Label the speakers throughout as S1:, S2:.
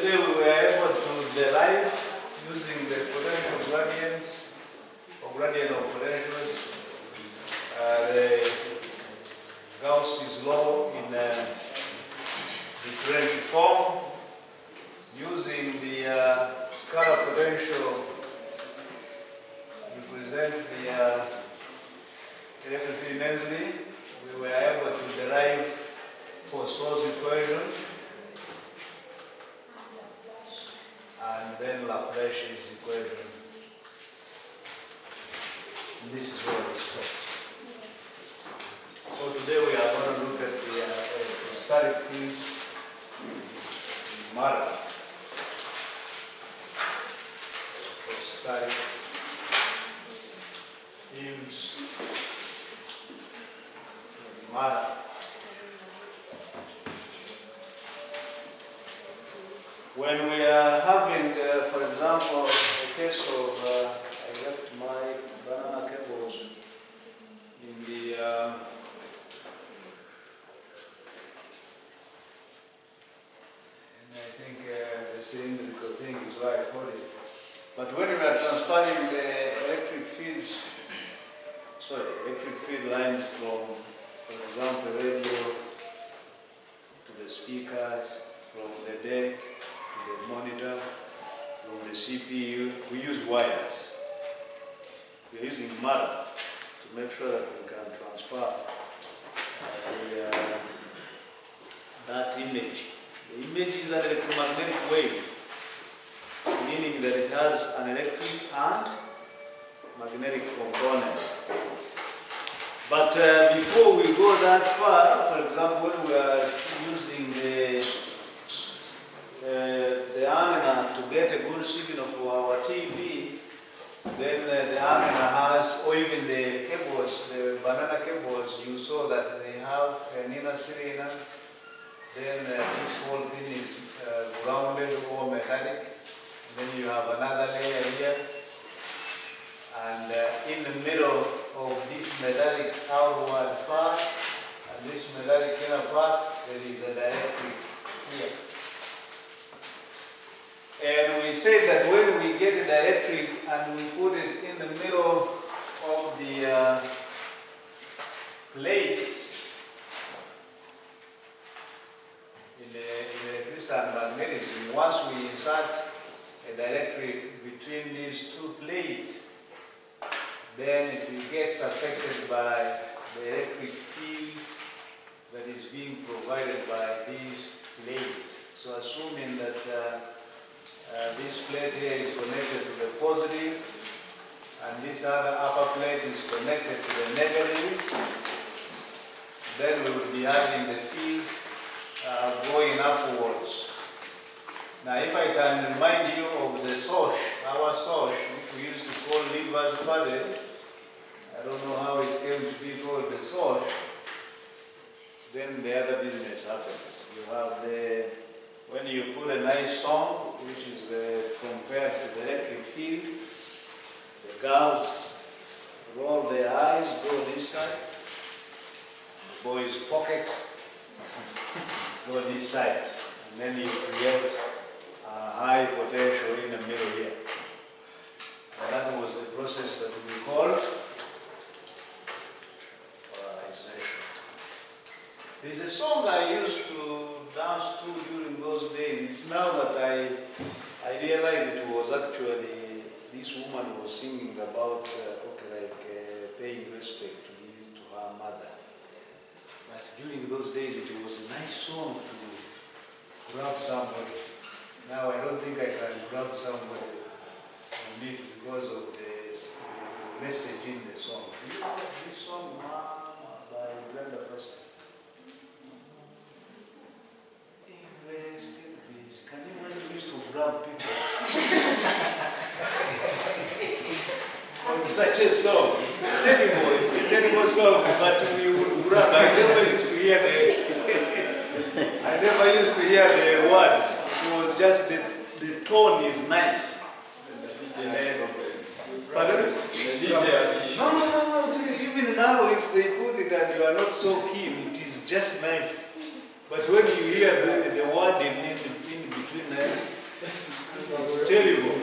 S1: yesterday we were able to derive using the potential gradients or gradient of potentials. The Gauss's law in differential form using the scalar potential represent the electric field density. We were able to derive Poisson's equation and then Laplace's equation. And this is where we stopped. So today we are going to look at the electrostatic fields in matter. Electrostatic fields in matter. When we are having, for example, a case of, I left my banana cables in the and I think the cylindrical thing is why I call it. But when we are transferring the electric field lines from, for example, radio to the speakers, from the deck to the monitor, from the CPU, we use wires. We are using matter to make sure that we can transfer that image. The image is an electromagnetic wave, meaning that it has an electric and magnetic component. But before we go that far, for example, when we are using the antenna to get a good signal for our TV, then the antenna has, or even the cables, the banana cables, you saw that they have an inner cylinder. Then this whole thing is grounded or metallic. Then you have another layer here. And in the middle of this metallic outward part and this metallic inner part, there is a dielectric here. And we say that when we get a dielectric and we put it in the middle of the plates in electricity and magnetism, once we insert a dielectric between these two plates, then it gets affected by the electric field that is being provided by these plates. So assuming that this plate here is connected to the positive and this other upper plate is connected to the negative, then we will be having the field going upwards. Now if I can remind you of the source, our source, which we used to call Lever's paddle, I don't know how it came to be called the source, then the other business happens. You have the, when you put a nice song, which is compared to the electric field, the girls roll their eyes, go this side, the boys pocket, go this side, and then you create high potential in the middle here. And that was the process that we called polarization. There's a song I used to dance to during those days. It's now that I realized it was actually, this woman was singing about, paying respect to her mother. But during those days it was a nice song to grab somebody. Now I don't think I can grab somebody on it because of the message in the song. Do you know this song, Mama, by Brenda Foster? Rest in peace. Can you imagine we used to grab people on such a song? It's terrible. It's a terrible song, but we would grab. I never used to hear the words. It was just the tone is nice. Pardon? No. Even now, if they put it and you are not so keen, it is just nice. But when you hear the word in between them, It's terrible.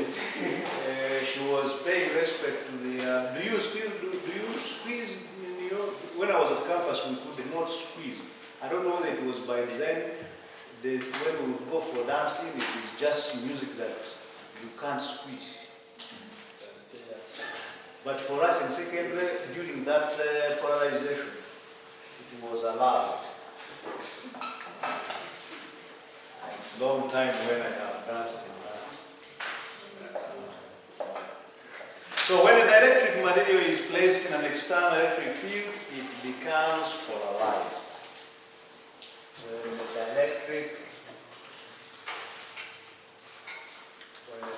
S1: She was paying respect to the. Do you squeeze in your? When I was at campus, we could not squeeze. I don't know whether it was by design. When we would go for dancing, it is just music that you can't squeeze. But for us in secondary, during that polarization, it was allowed. It's a long time when I have danced in that. So when an electric material is placed in an external electric field, it becomes polarized. When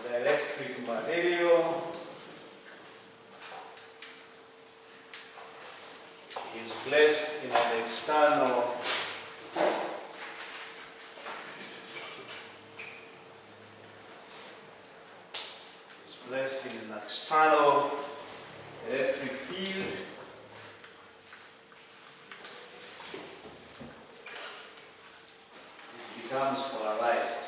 S1: the electric material is placed in an external electric field, it becomes polarized.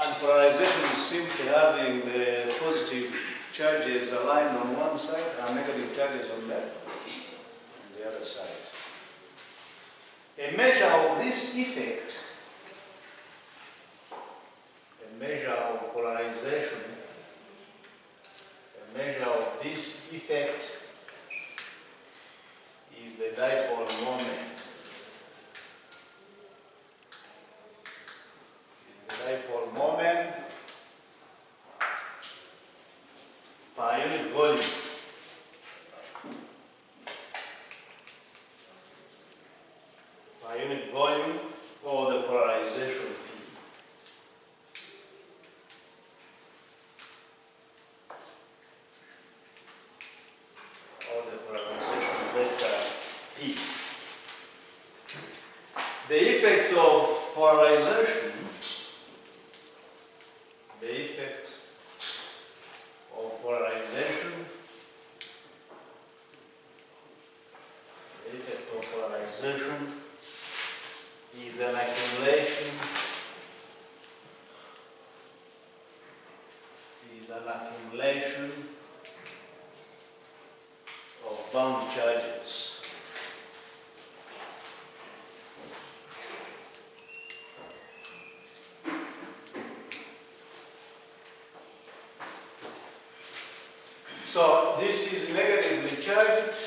S1: And polarization is simply having the positive charges aligned on one side and negative charges on the other side. A measure of this effect, a measure of polarization, a measure of this effect is the dipole moment. Dipole moment per unit volume. Per unit volume or the polarization P. Or the polarization vector P. The effect of polarization is an accumulation of bound charges. So this is negatively charged,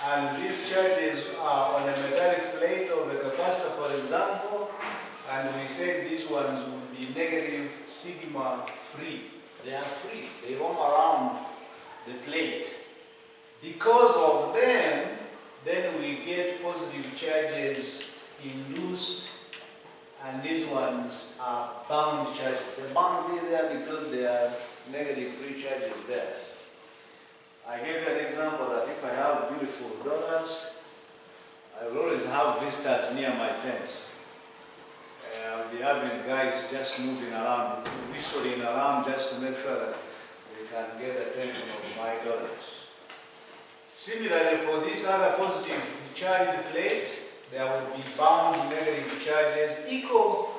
S1: and these charges are on a metallic plate of a capacitor, for example, and we said these ones would be negative sigma free. They are free. They roam around the plate. Because of them, then we get positive charges induced, and these ones are bound charges. They're bound to be there because they are negative free charges there. I gave you an example that if I have beautiful daughters, I will always have visitors near my fence. I'll be having guys just moving around, whistling around just to make sure that they can get the attention of my daughters. Similarly, for this other positive charged plate, there will be bound negative charges equal.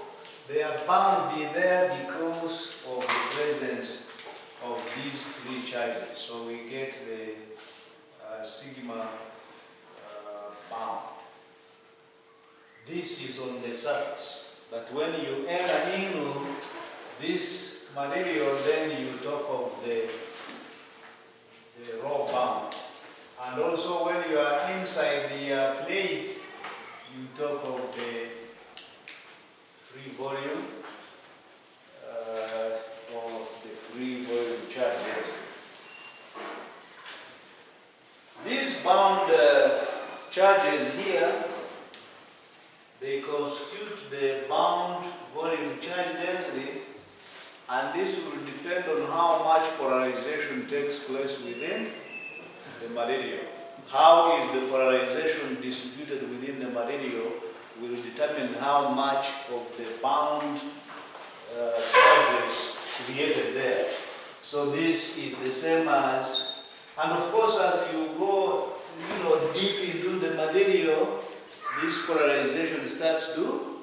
S1: They are bound to be there because of the presence of these free charges. So we get the sigma bound. This is on the surface. But when you enter into this material, then you talk of the raw bound. And also when you are inside the plates, you talk of the free volume or the free volume charges. These bound charges here, they constitute the bound volume charge density, and this will depend on how much polarization takes place within the material. How is the polarization distributed within the material will determine how much of the bound charges created there. So this is the same as, and of course as you go deep into material, this polarization starts to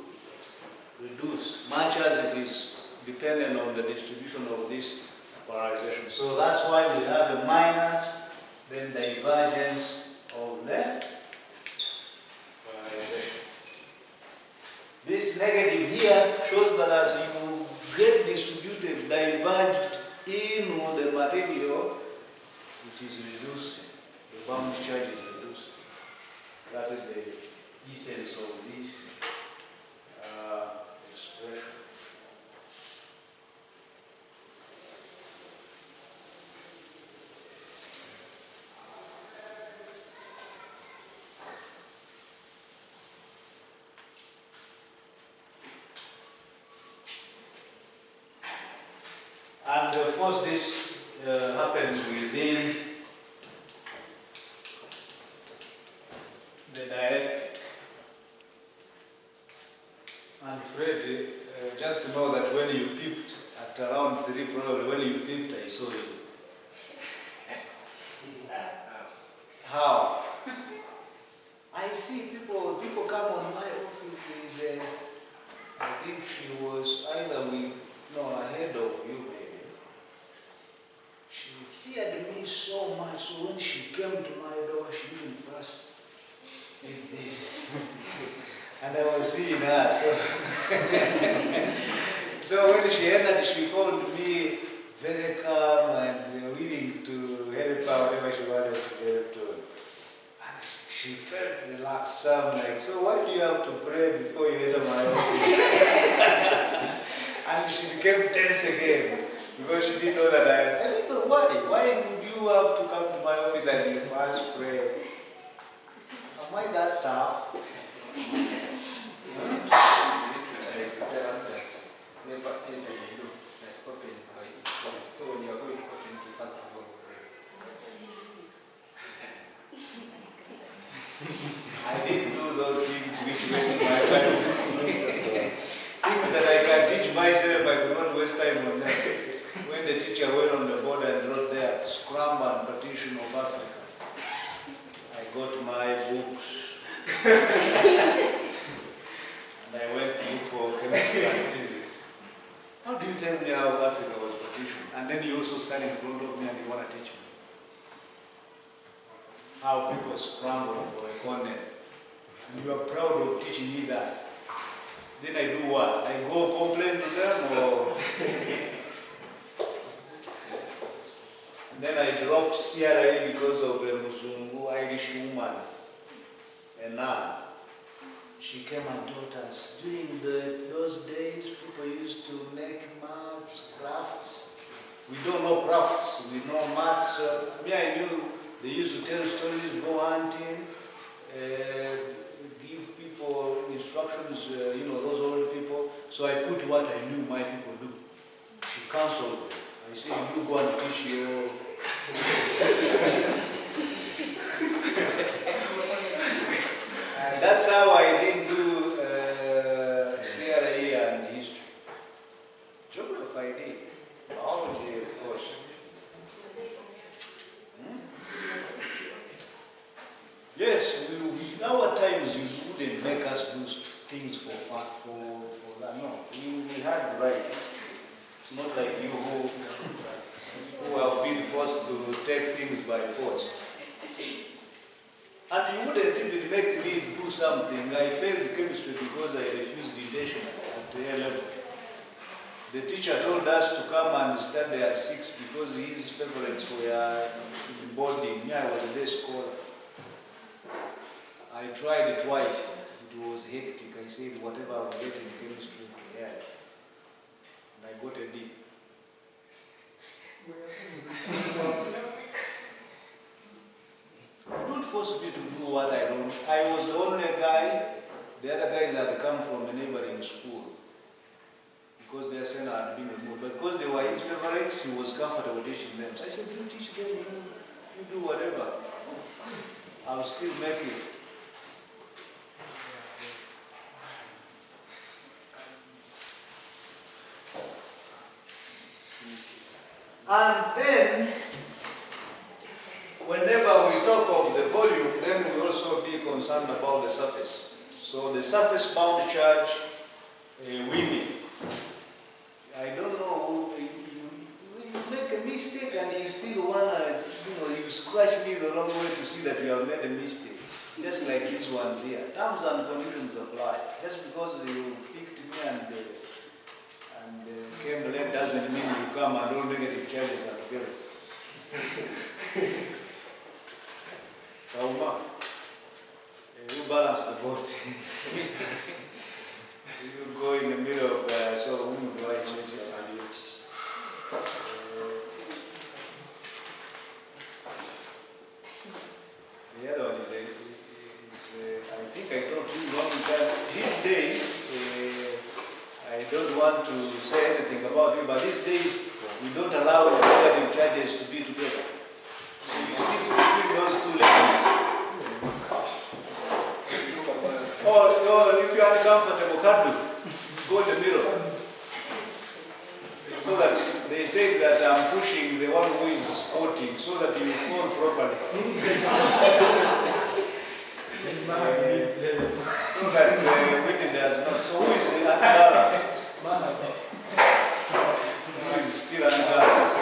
S1: reduce, much as it is dependent on the distribution of this polarization. So that's why we have a minus, then divergence of the polarization. This negative here shows that as you get distributed, diverged in the material, it is reducing. The bound charge is reducing. That is the essence of this expression. And of course this happens within the dielectric. And Freddy, just know that when you peeped at around 3 probably, when you peeped I saw you. How? I see people come on my office. There is a, I think she was either ahead of you maybe. She feared me so much, so when she came to my door, she even first did this. And I was seeing her, so so when she entered, she found me very calm and willing to help her whatever she wanted to help to. And she felt relaxed. So I'm like, so why do you have to pray before you enter my office? And she became tense again because she didn't know that I didn't know why. Why would you have to come to my office and you first pray? Am I that tough?
S2: So when you are going to first of all pray.
S1: I didn't do those things which waste my time. Things that I can teach myself, I could not waste time on them. When the teacher went on the board and wrote there, Scrum and Partition of Africa, I got my books. And I went to look for chemistry and physics. How do you tell me how Africa was partitioned? And then you also stand in front of me and you want to teach me how people scramble for a corner. And you are proud of teaching me that. Then I do what? I go complain to them or... And then I dropped CRA because of a Muzungu Irish woman, a nun. She came and taught us. During those days, people used to make mats, crafts. We don't know crafts, we know mats. Me, I knew they used to tell stories, go hunting, give people instructions, those old people. So I put what I knew my people do. She counseled me. I said, you go and teach your... And that's how I didn't do CRE and history. Geography I did. Biology, of course. Yes, in our times you wouldn't make us do things for that. No, we had rights. It's not like you who have been forced to take things by force. And you wouldn't even make me do something. I failed chemistry because I refused detention at the A level. The teacher told us to come and study at 6 because his favorites were in boarding. Me, I was a day scholar. I tried it twice. It was hectic. I said, whatever I will get in chemistry, yeah. And I got a D. Don't force me to do what I don't. I was the only guy. The other guys had come from a neighboring school because their son had been removed. But because they were his favorites, he was comfortable teaching them. So I said, you teach them, you do whatever. I'll still make it. And then, whenever we talk of the volume, then we also be concerned about the surface. So the surface bound charge winning. I don't know, you make a mistake and you still wanna, you scratch me the wrong way to see that you have made a mistake. Just like these ones here. Terms and conditions apply. Just because you picked me and came late doesn't mean you come and all negative charges are together. Kauma, you balance the boat. You go in the middle of so whom do I change the other one is I think I told you long time. These days, I don't want to say anything about you, but these days we don't allow negative charges to be together. So you sit between those two levels. Or if you are uncomfortable, go in the middle. So that they say that I'm pushing the one who is squatting so that you fall properly. So that the wind does not. So who is unbalanced? Who is still unbalanced?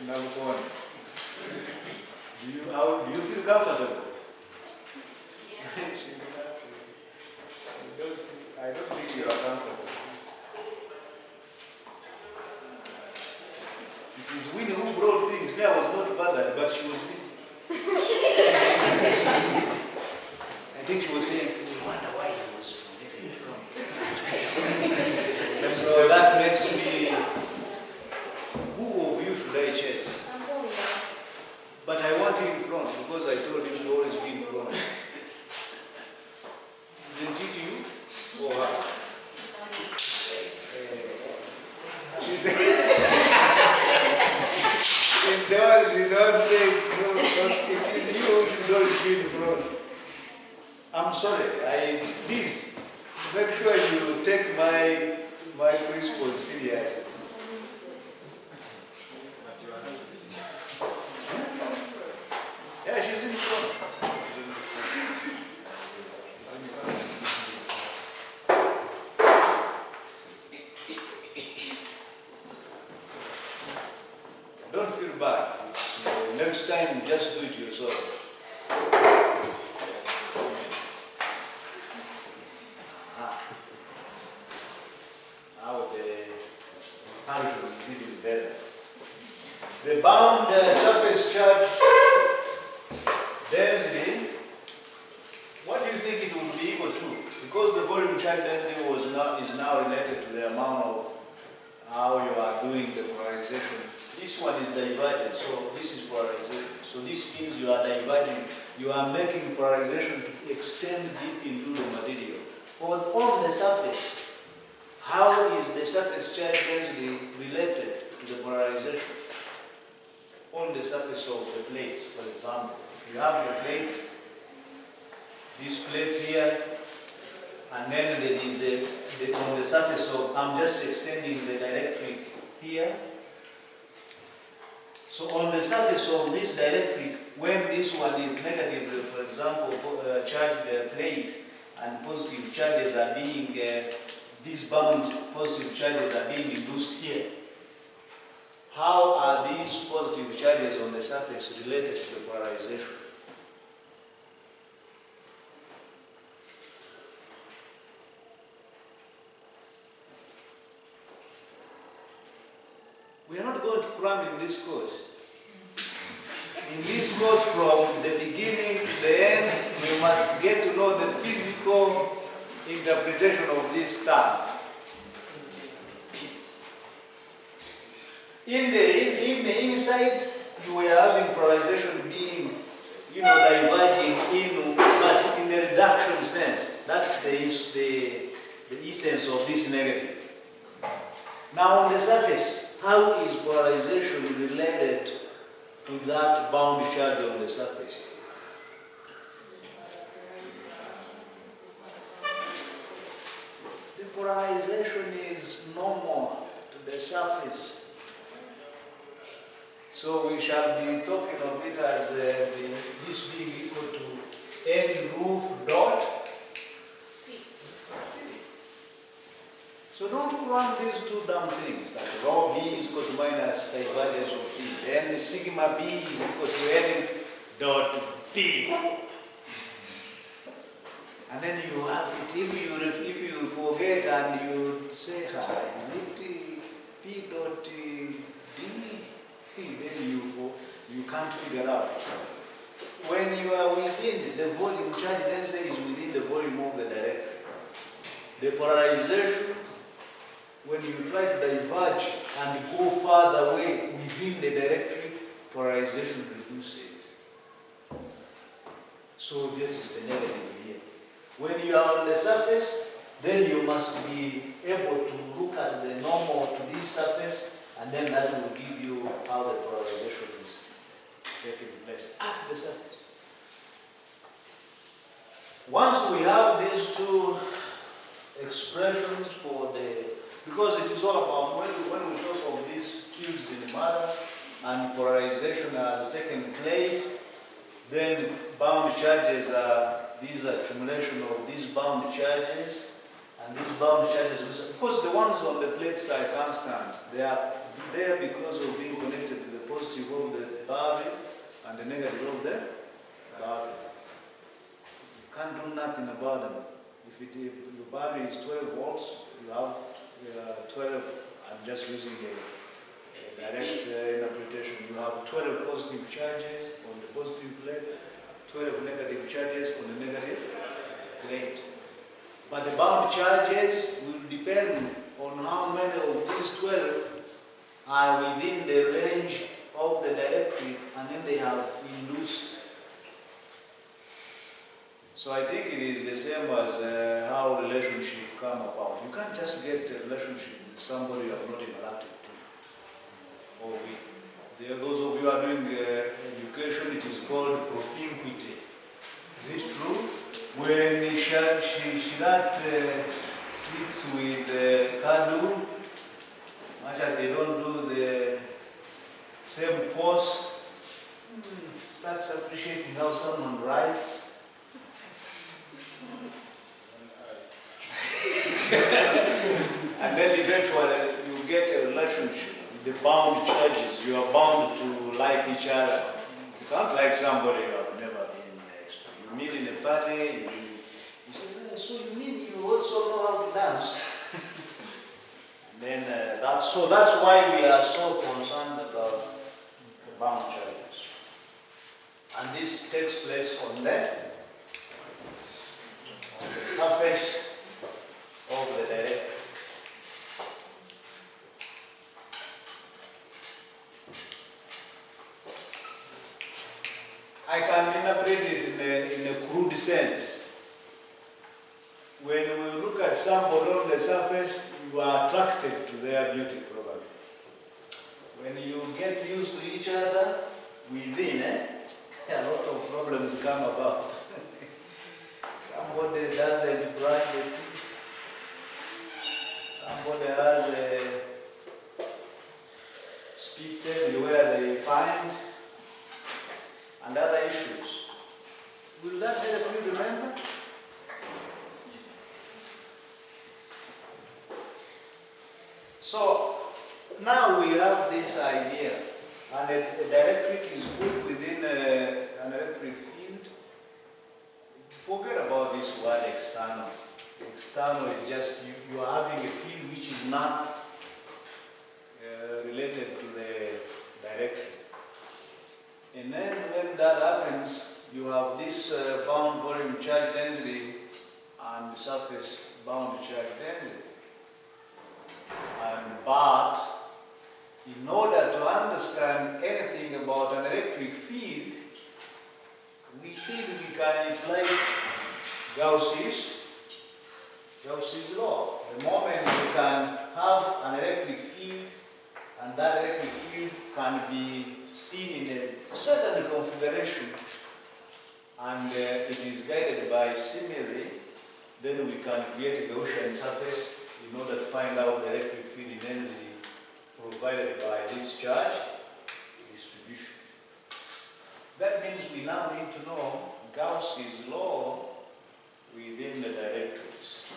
S1: Now go on. Do you feel comfortable? I don't think you are comfortable. It is Winnie who brought things. Me, I was not bothered, but she was busy. I think she was saying, we wonder why he was forgetting it wrong. So that makes me, who of you should I chase? But I want you in front because I told you to always be in front. Isn't it you? Or her? If the one is not saying, no, it is you who should always be in front. I'm sorry, please, make sure you take my principles seriously. Yeah, she's in front. Don't feel bad. Next time, just do it yourself. Now the handle is even better. The bound surface charge density, what do you think it would be equal to? Because the volume charge density is now related to the amount of how you are doing the polarization. This one is divergent, so this is polarization. So this means you are diverging, you are making polarization to extend deep into the material. On the surface, how is the surface charge density related to the polarization? On the surface of the plates, for example. If you have the plates, this plate here, and then there is on the surface of, I'm just extending the dielectric here. So on the surface of this dielectric, when this one is negative, for example, charged plate, and positive charges are being, these bound positive charges are being induced here. How are these positive charges on the surface related to the polarization? We are not going to cram in this course. In this course, from the beginning to the end, we must get to know the physical interpretation of this term. In the inside, you were having polarization being, diverging in, but in the reduction sense. That's the essence of this negative. Now on the surface, how is polarization related to that bound charge on the surface? polarization is normal to the surface. So we shall be talking of it as this being equal to N roof dot. So don't run these two dumb things, that rho B is equal to minus divergence of B. Then sigma B is equal to N dot B. And then you have it, if you forget and you say, is it P dot D? Then you can't figure out. When you are within the volume, charge density is within the volume of the directory. The polarization, when you try to diverge and go further away within the directory, polarization reduces it. So that is the negative here. When you are on the surface, then you must be able to look at the normal to this surface, and then that will give you how the polarization is taking place at the surface. Once we have these two expressions for the, because it is all about when we talk of these fields in matter and polarization has taken place, then bound charges are, these are accumulation of these bound charges, and these bound charges, because the ones on the plates are constant, they are there because of being connected to the positive of the battery and the negative of the battery. You can't do nothing about them. If your battery is 12 volts, you have 12, I'm just using a direct interpretation, you have 12 positive charges on the positive plate, 12 negative charges on the negative plate. But the bound charges will depend on how many of these 12 are within the range of the dielectric, and then they have induced. So I think it is the same as how relationship come about. You can't just get a relationship with somebody you have not interacted to. Or with those of you who are doing education, it is called propinquity. Is it true? When Shirat sits with Kadu, much as they don't do the same course, starts appreciating how someone writes. And then eventually you get a relationship with the bound charges. You are bound to like each other. You can't like somebody you have never been next to. You meet in a party, you say, so you mean you also know how to dance? And then that's why we are so concerned about the bound charges. And this takes place on the surface of the dielectric. I can interpret it in a crude sense. When we look at somebody on the surface, you are attracted to their beauty probably. When you get used to each other within, a lot of problems come about. Somebody doesn't brush the teeth. Somebody has a spits everywhere they find, and other issues. Will that help you remember? So now we have this idea, and a dielectric is put within an electric field. Forget about this word external. External is just you are having a field which is not related to the direction. And then when that happens, you have this bound volume charge density and the surface bound charge density. But in order to understand anything about an electric field, we see that we can apply Gauss's law. The moment you can have an electric field, and that electric field can be seen in a certain configuration, and it is guided by similarly, then we can create a Gaussian surface in order to find out the electric field intensity provided by this charge distribution. That means we now need to know Gauss's law within the directrix.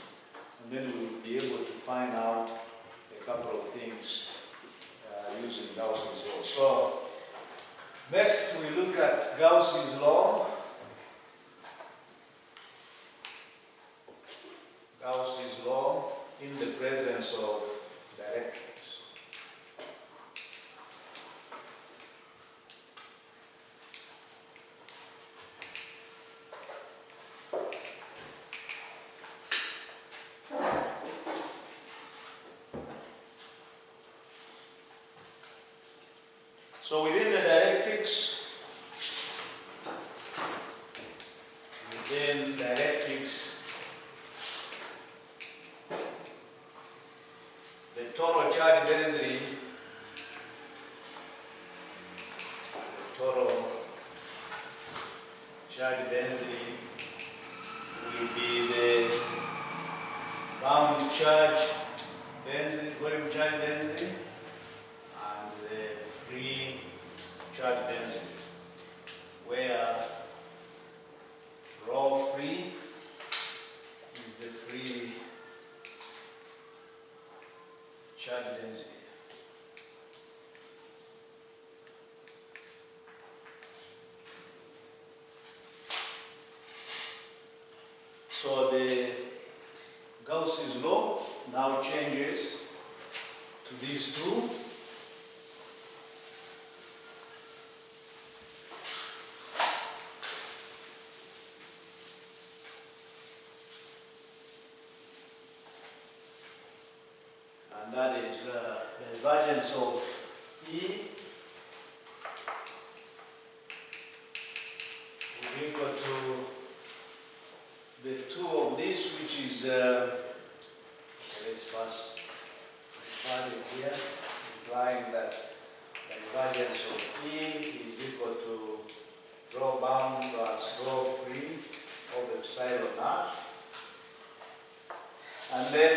S1: And then we will be able to find out a couple of things using Gauss's law. So, next we look at Gauss's law. Gauss's law in the presence of directrix. So within the directrix, the total charge density, will be the bound charge density, volume charge density, and the free charge density, where rho free is the free charge density. So the Gauss's law now changes to these two. And that is the divergence of E will be equal to the two of this, which is, let's first divide it here, implying that the divergence of E is equal to rho bound plus rho free of epsilon naught. And then,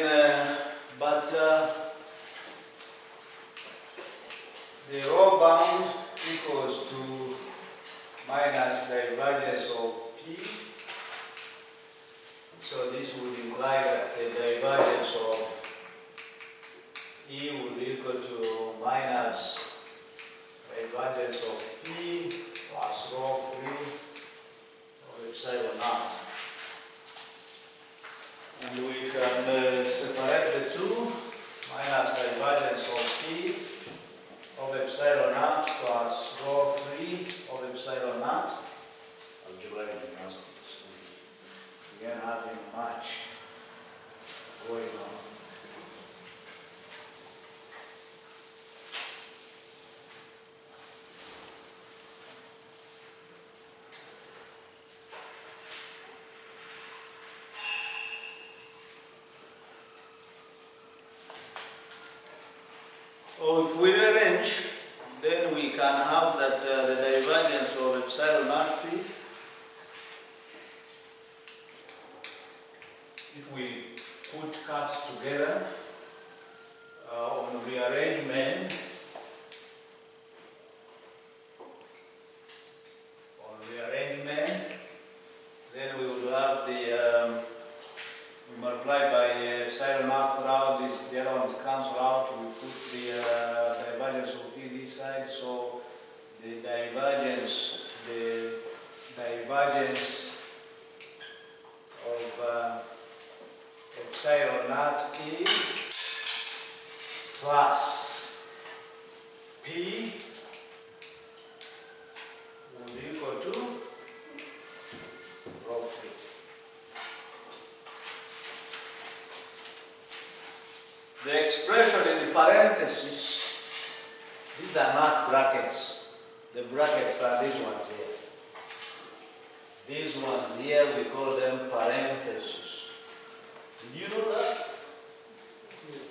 S1: the rho bound equals to minus divergence of P. So this would imply that the divergence of E would be equal to minus divergence of P plus rho free of epsilon naught. And we can separate the two, minus divergence of P of epsilon naught plus rho free of epsilon naught. Algebraic gymnastics. We are having much going on. So if we rearrange, then we can have that the divergence of epsilon naught P, if we put cuts together on rearrangement, then we would have the we multiply by epsilon naught throughout this, the other ones cancel out, we put the divergence of P this side, so the divergence of epsilon naught E plus P will be equal to rho free. The expression in the parentheses, these are not brackets. The brackets are these ones here. These ones here, we call them parentheses. Did you know that? Yes.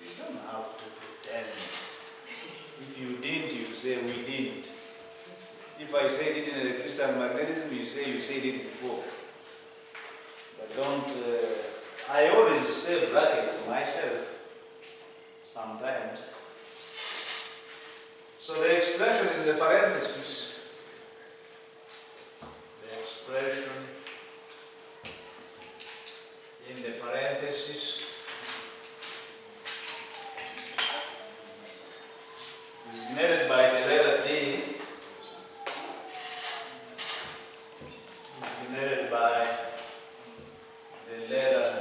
S1: You don't have to pretend. If you didn't, you say we didn't. If I said it in electricity and magnetism, you say it before. But don't I always say brackets myself, sometimes. So the expression in the parentheses, is denoted by the letter D, is denoted by the letter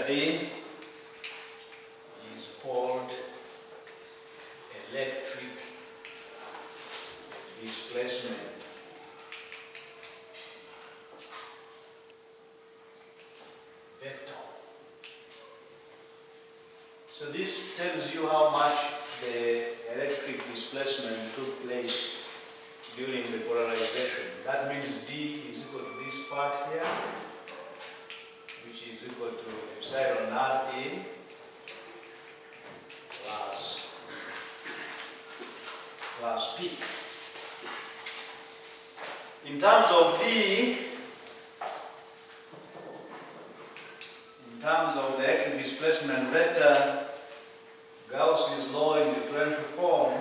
S1: D is called electric displacement. Vector. So this tells you how much the electric displacement took place during the polarization. That means D is equal to this part here, which is equal to epsilon RA plus P. In terms of D, in terms of the electric displacement vector, Gauss's law in differential form,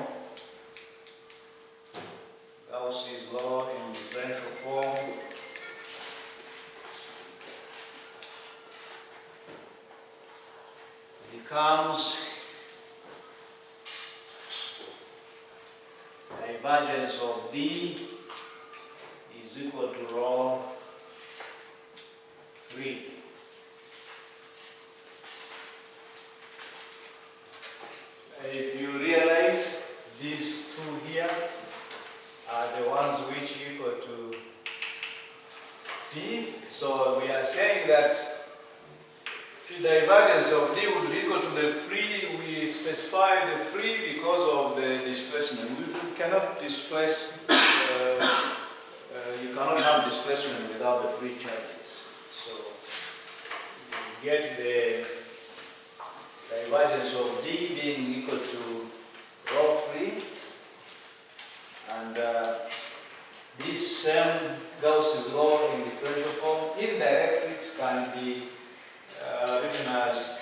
S1: Gauss's law in differential form becomes divergence of D is equal to rho free. If you realize these two here are the ones which equal to D, so we are saying that the divergence of D would be equal to the free. We specify the free because of the displacement. We cannot displace, you cannot have displacement without the free charges. So you get the divergence of D being equal to rho free, and this same Gauss's law in differential form in the electrics can be written as,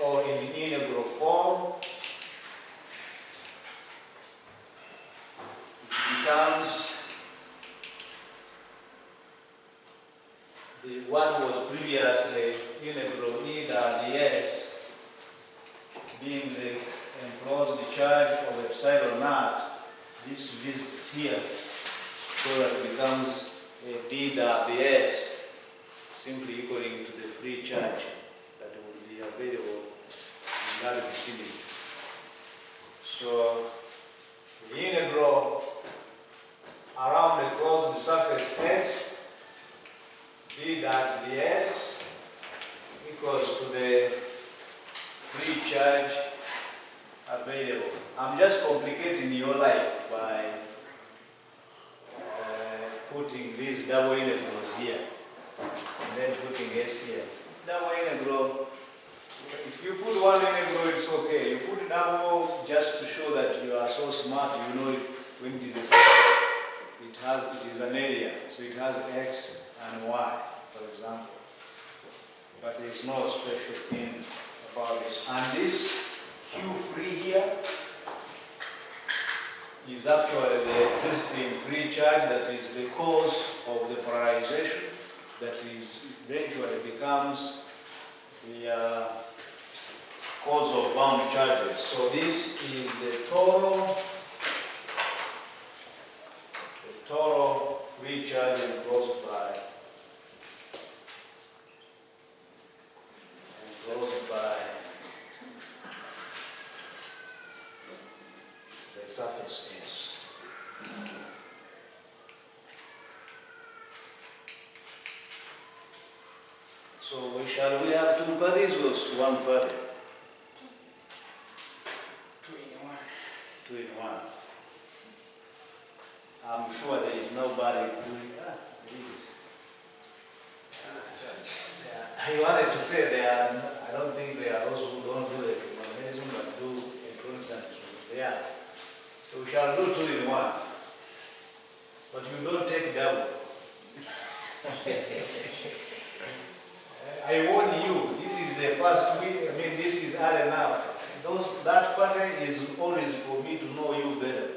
S1: or in the integral form. It becomes what was previously integral E ds being the enclosed charge of epsilon naught. This visits here, so that it becomes a d ds simply equaling to the free charge that will be available in that vicinity. So the integral around the closed surface S d dot ds equals to the free charge available. I'm just complicating your life by putting these double integrals here and then putting S here. Double integral, if you put one integral, it's okay. You put double just to show that you are so smart, you know when it is a surface, it is an area, so it has X and Y, for example. But there is no special thing about this. And this Q free here is actually the existing free charge that is the cause of the polarization that is eventually becomes the cause of bound charges. So this is the total free charge enclosed by the surface S. So we have two parties or one party?
S2: Two in one.
S1: Two in one. I'm sure there is nobody doing that. It is. I wanted to say I don't think there are those who don't do electromagnetism but do electronics and instruments. They are. So we shall do two in one. But you don't take double. I warn you, this is the first week, I mean this is hard enough. That pattern is always for me to know you better.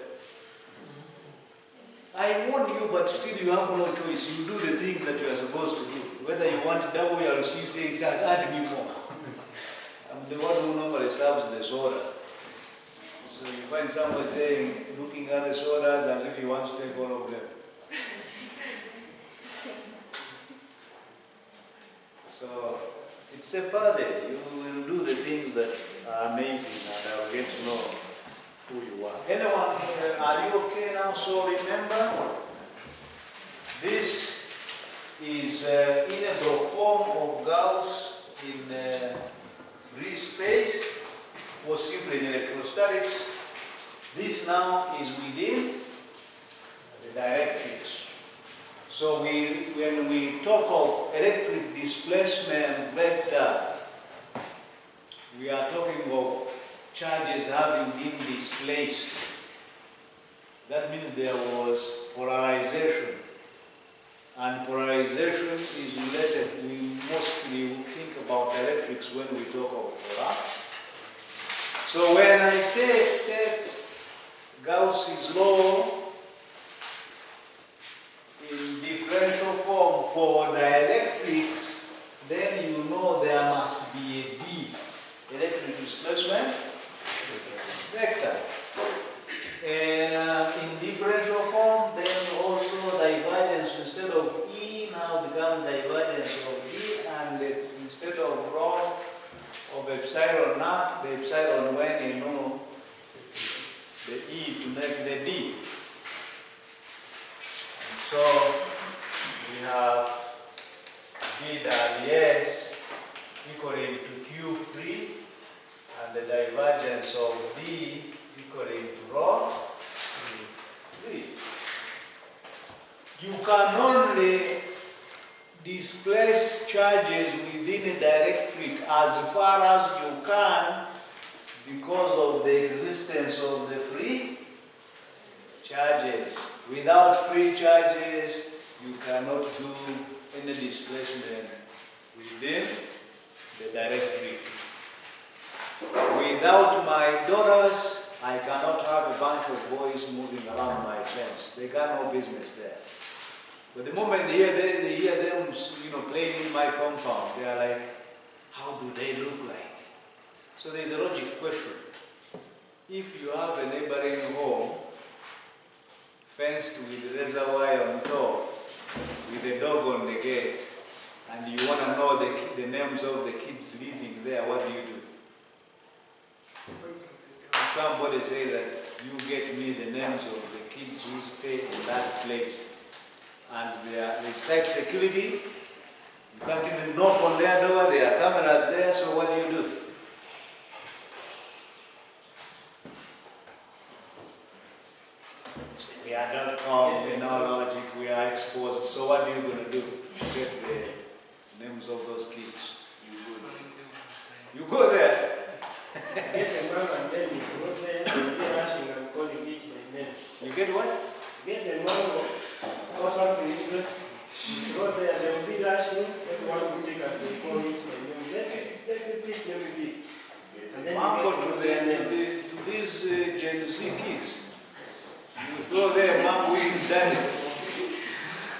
S1: I warn you, but still you have no choice. You do the things that you are supposed to do. Whether you want double, you receive saying, add me more. I'm the one who normally serves the soda. So you find somebody saying, looking at the sodas as if he wants to take all of them. So it's a party. You will do the things that are amazing, and I will get to know who you are. Anyone, are you okay now? So remember, this is integral form of Gauss in free space, or simply in electrostatics. This now is within the directrix. So when we talk of electric displacement vectors, we are talking of charges having been displaced. That means there was polarization. And polarization is related, we mostly think about electrics when we talk of polar. So when I say state Gauss's law in differential form for dielectrics, then you know there must be a D, electric displacement vector. And in differential form, then also divergence, instead of E now becomes divergence of D, and instead of rho of epsilon naught, the epsilon when you know the E to make the D. And so we have VWS equaling to Q free, and the divergence of D equaling to rho free. You can only displace charges within a dielectric as far as you can because of the existence of the free charges. Without free charges, you cannot do any displacement within the dielectric. Without my daughters, I cannot have a bunch of boys moving around my fence. They got no business there. But the moment they hear them, playing in my compound, they are like, how do they look like? So there is a logic question. If you have a neighboring home, fenced with razor wire on top, with a dog on the gate, and you want to know the names of the kids living there, what do you do? Somebody say that you get me the names of the kids who stay in that place. And they strike security. You can't even knock on their door. There are cameras there, so what do? We are not calm in our logic, we are exposed. So what are you going to do? Get the names of those kids. You go there.
S3: Get a mom and then you go there, you'll be rushing and calling each by name.
S1: You get what?
S3: Get a mom or something interesting. You go there, they'll be rushing, everyone will take us, they call each by name. Let me pick. And then
S1: Mambo to these Gen Z kids. You throw there, mom who is done.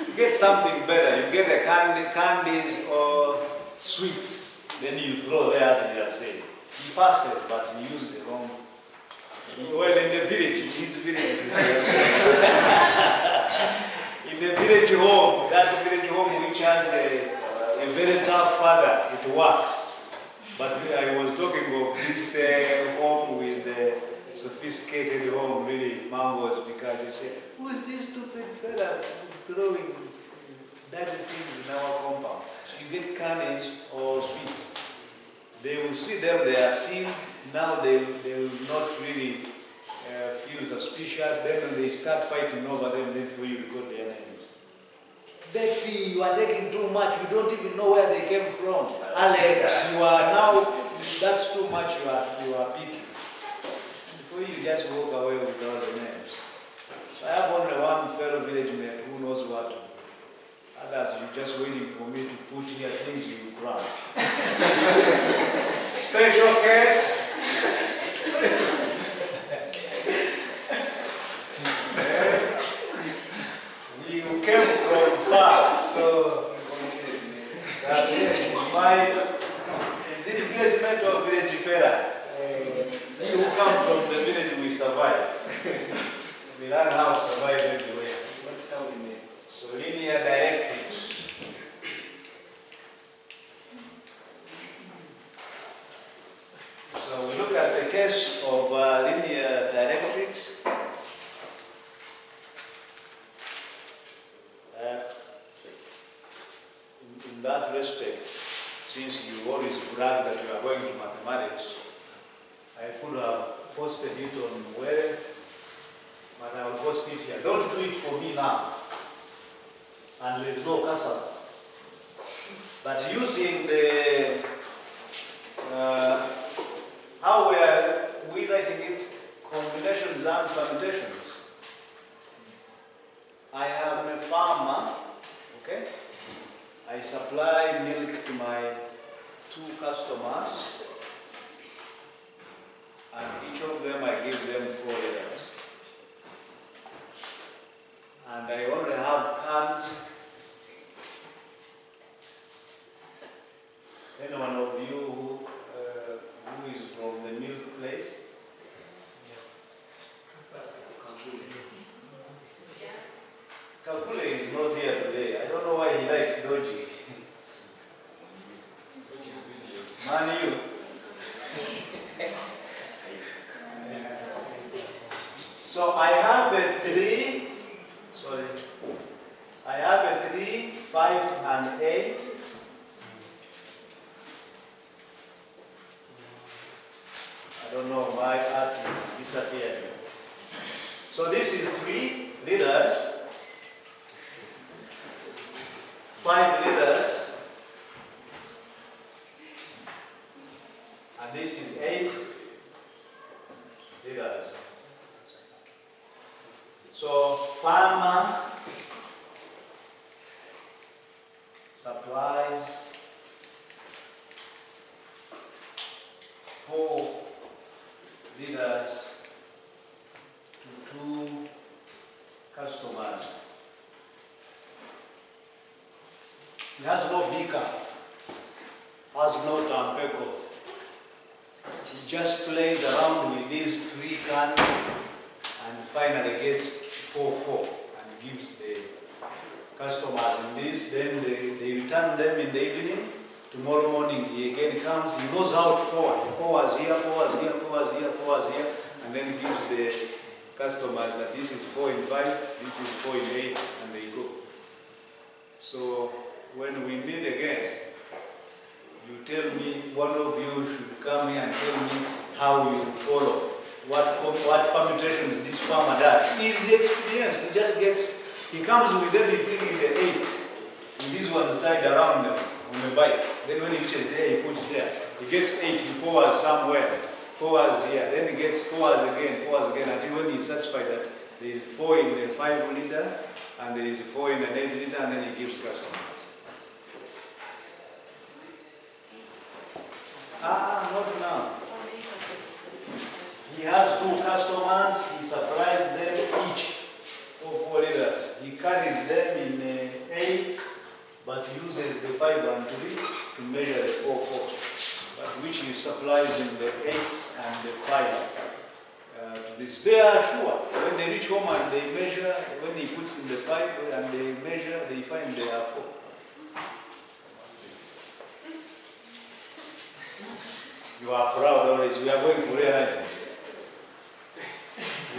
S1: You get something better. You get a candies or sweets. Then you throw there as they are saying. You pass it, but you use the wrong. Well, in the village, in his village. In the village home, that village home which has a very tough father, it works. But I was talking of this home with the sophisticated home, really mangoes, because they say, who is this stupid fella throwing dirty things in our compound? So you get candies or sweets. They will see them, they are seen, now they will not really feel suspicious. Then when they start fighting over them, then for you record their names. Betty, you are taking too much, you don't even know where they came from. Alex, you are now, that's too much, you are picking. Before you just walk away with all the names. So I have only one fellow village mate who knows what to do. Others, you're just waiting for me to put here things you grab. Special case. You came from far, so that is my. Is it village mate or village fella? You who come from the village, we survive. We learn how to survive everywhere.
S2: What town we made?
S1: So linear dielectrics. So we look at the case of linear dielectrics. In that respect, since you always brag that you are going to mathematics, I could have posted it on web, but I will post it here. Don't do it for me now, and there's no cursor. But using the, how we writing it, combinations and permutations. I am a farmer, okay? I supply milk to my 2 customers, and each of them I give them 4 liters. And I only have cans. Anyone of you who is from the milk place? Kakule is not here today. I don't know why he likes dodging. Man, you. So I have a 3, I have a 3, 5, and 8. I don't know, my art is disappearing. So this is 3 liters, 5 liters, and this is 8 liters. So farmer supplies 4 liters to 2 customers. He has no beaker, has no tampeco. He just plays around with these 3 cans and finally gets 4 and gives the customers in this. Then they return them in the evening. Tomorrow morning he again comes. He knows how to pour. He pours here, pours here, pours here, pours here, and then gives the customers that this is 4 in 5, this is 4 in 8, and they go. So when we meet again, you tell me, one of you should come here and tell me how you follow. What permutations this farmer does. Easy experience. He just gets, he comes with everything in the 8. And these ones tied around them on the bike. Then when he reaches there, he puts there. He gets 8, he pours somewhere, pours here. Then he gets pours again, until when he's satisfied that there is 4 in a 5 liter, and there is 4 in an 8 liter, and then he gives customers. Not now. He has 2 customers, he supplies them each for 4 liters. He carries them in 8, but uses the 5 and 3 to measure the 4, but which he supplies in the 8 and the 5. To this. They are sure. When they reach home and they measure, when he puts in the 5 and they measure, they find they are 4. You are proud always. We are going to realize this.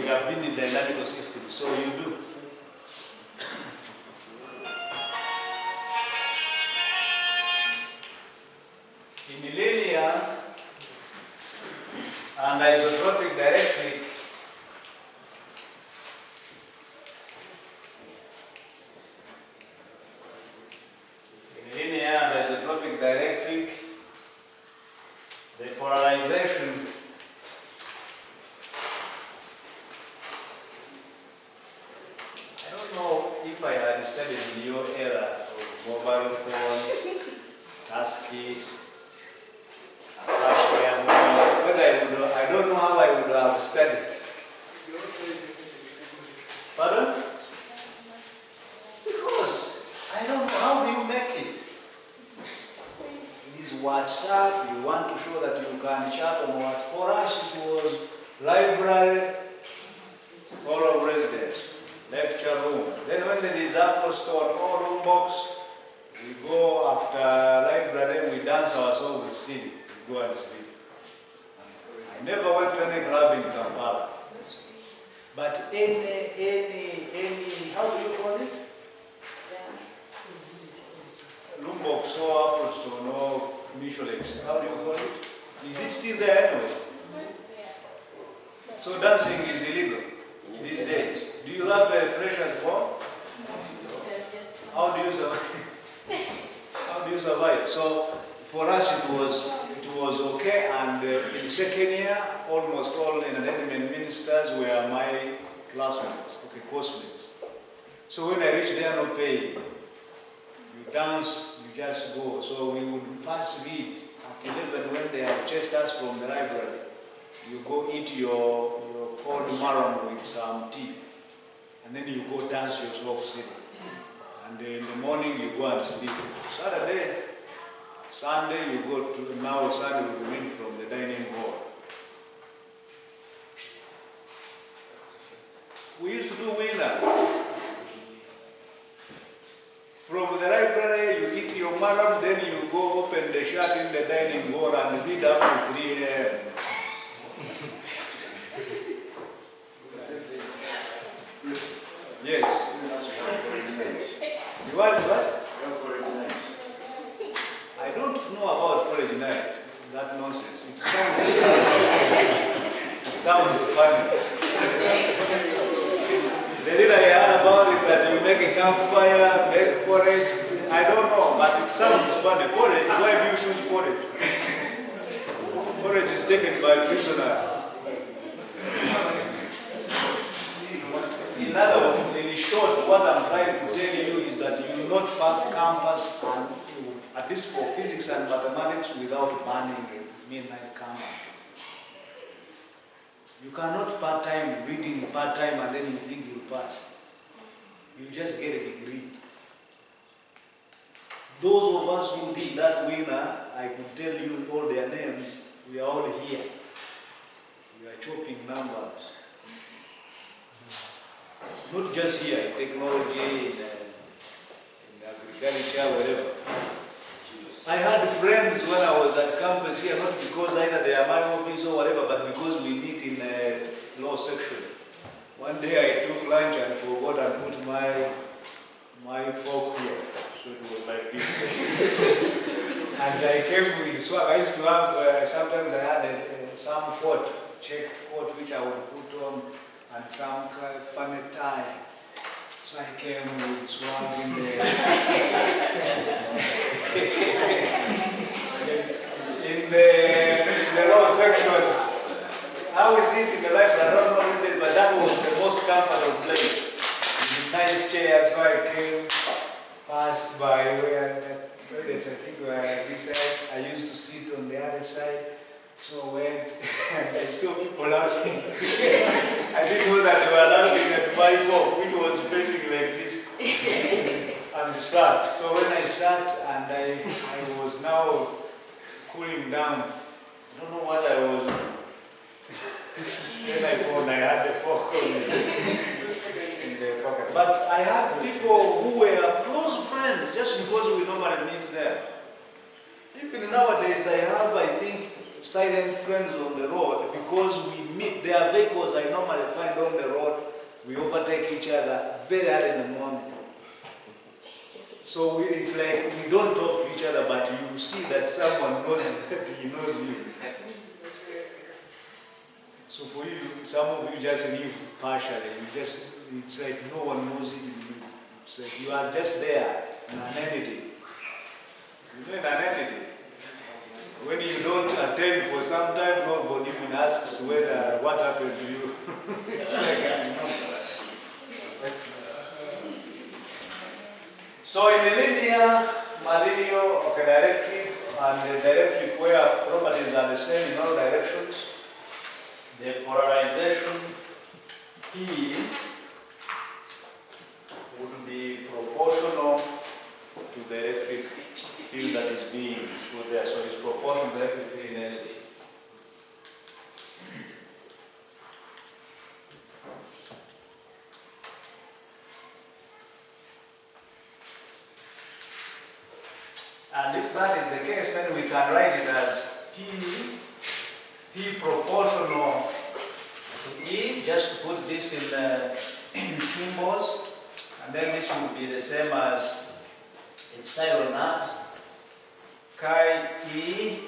S1: We have been in the dynamical system, so you do. In linear and isotropic dielectric, the polarization I don't know if I had studied in your era of mobile phone, task keys, I don't know how I would have studied. Pardon? Because I don't know, how do you make it? This WhatsApp, you want to show that you can chat on what? For us it was library, hall of residence, lecture room. Then when there is Afro store or room box, we go after library, we dance our song with CD, we go and sleep. I never went to any club in Kampala. But any, how do you call it? Loombox or Afrostone or Micholex, how do you call it? Is it still there anyway? So dancing is illegal these days. Do you have a freshers ball? How do you survive? How do you survive? So for us it was okay, and in second year almost all entertainment ministers were my classmates, okay, course-mates. So when I reached there, no pay. You dance, you just go. So we would first read at 11 when they have chased us from the library. You go eat your cold marron with some tea, and then you go dance yourself sitting. And in the morning you go and sleep. Saturday, Sunday you go to, now Sunday we read from the dining hall. We used to do winner. From the library, you eat your marram, then you go open the shirt in the dining hall and read up to 3 a.m. Yes. You want what? I don't know about college night. That nonsense. It sounds funny. The little I heard about is that you make a campfire, make porridge. I don't know, but it sounds funny. Porridge, why do you choose porridge? Porridge is taken by prisoners. In other words, in short, what I'm trying to tell you is that you will not pass campus, and at least for physics and mathematics, without banning a midnight campus. You cannot part-time, reading part-time, and then you think you'll pass. You just get a degree. Those of us who did that winner, I could tell you all their names, we are all here. We are chopping numbers. Not just here, in technology, in agriculture, wherever. I had friends when I was at campus here, not because either they are my hobbies or whatever, but because we meet in a law section. One day I took lunch and forgot and put my fork here. So it was like this. And I came with swag. I used to have, sometimes I had some coat, check coat, which I would put on, and some kind of funny tie. So I came with swag in there. in the law section. How is it in the library? I don't know, is it, but that was the most comfortable place. Nice chairs, so I came, passed by where the toilets, I think, were this side. I used to sit on the other side. So I went, and I saw people laughing. I didn't know that they were laughing at my fork, which was facing like this, and sat. So when I sat, and I was now cooling down, I don't know what I was. Then I found I had the fork in the pocket. But I had people who were close friends just because we normally meet there. Even nowadays, I have, I think, silent friends on the road because we meet. There are vehicles I normally find on the road. We overtake each other very early in the morning. So it's like we don't talk to each other, but you see that someone knows that he knows you. So for you, some of you just live partially. It's like no one knows even you. It's like you are just there, an entity. You know an entity. When you don't attend for some time, nobody even asks whether what happened to you. It's like it's not. So in a linear material, okay, dielectric and dielectric where properties are the same in all directions, the polarization P would be proportional to the electric field that is being put there. So it's proportional to the electric field in energy. And if that is the case, then we can write it as P proportional to E, just to put this in symbols, and then this would be the same as epsilon naught chi E.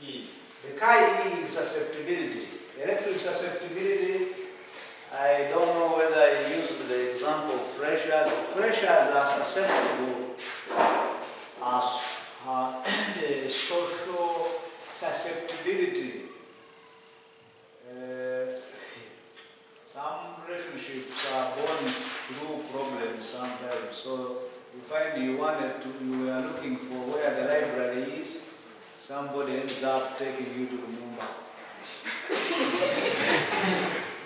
S1: The chi E is susceptibility. Electric susceptibility, I don't know whether I used the example of freshers. Freshers are susceptible as the social susceptibility. Some relationships are born through problems sometimes. So you find you were looking for where the library is, somebody ends up taking you to Lumumba.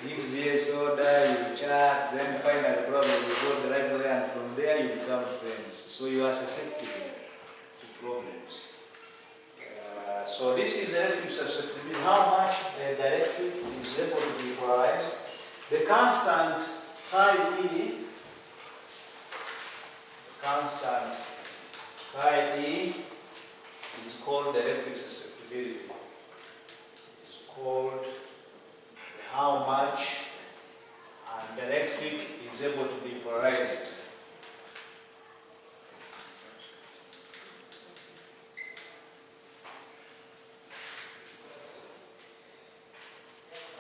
S1: Gives you a soda, you chat, then finally probably you go to the library and from there you become friends. So you are susceptible to problems. So this is electric susceptibility, how much the dielectric is able to be polarized. The constant chi E is called the electric susceptibility. It's called how much the electric is able to be polarized.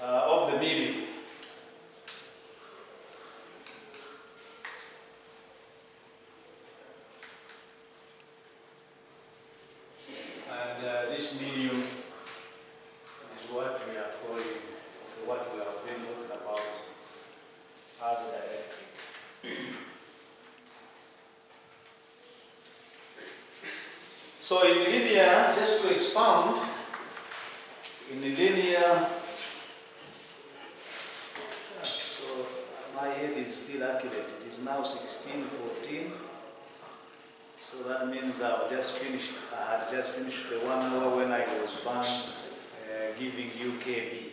S1: Of the medium. And this medium is what we are calling, what we have been talking about as dielectric. So in linear, just to expound, in linear, so my head is still accurate. It is now 16:14. So that means I had just finished the 1 hour when I was banned giving you KB.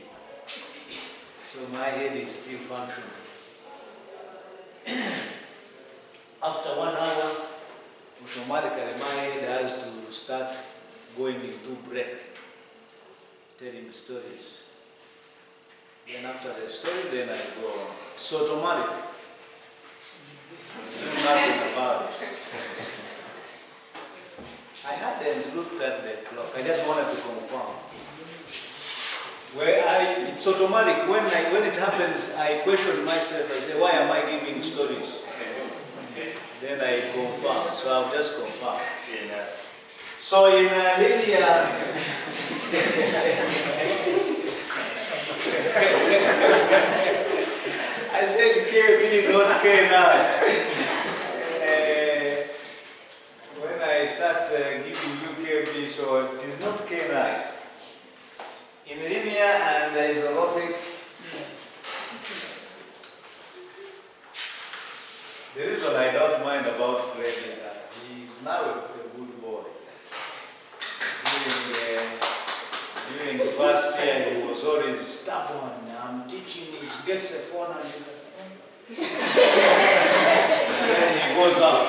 S1: So my head is still functioning. After 1 hour, automatically my head has to start going into break, telling stories. Then after the story, then I go on. It's automatic. You know nothing about it. I hadn't looked at the clock. I just wanted to confirm. It's automatic. When it happens, I question myself. I say, why am I giving stories? Then I confirm. So I'll just confirm. So in linear, I said KB, not K9. When I start giving you KB, so it is not K9. In linear and isotropic, the reason I don't mind about Fred is that he is now a good boy. During the first year, he was always stubborn. I'm teaching, he gets a phone and then he goes out.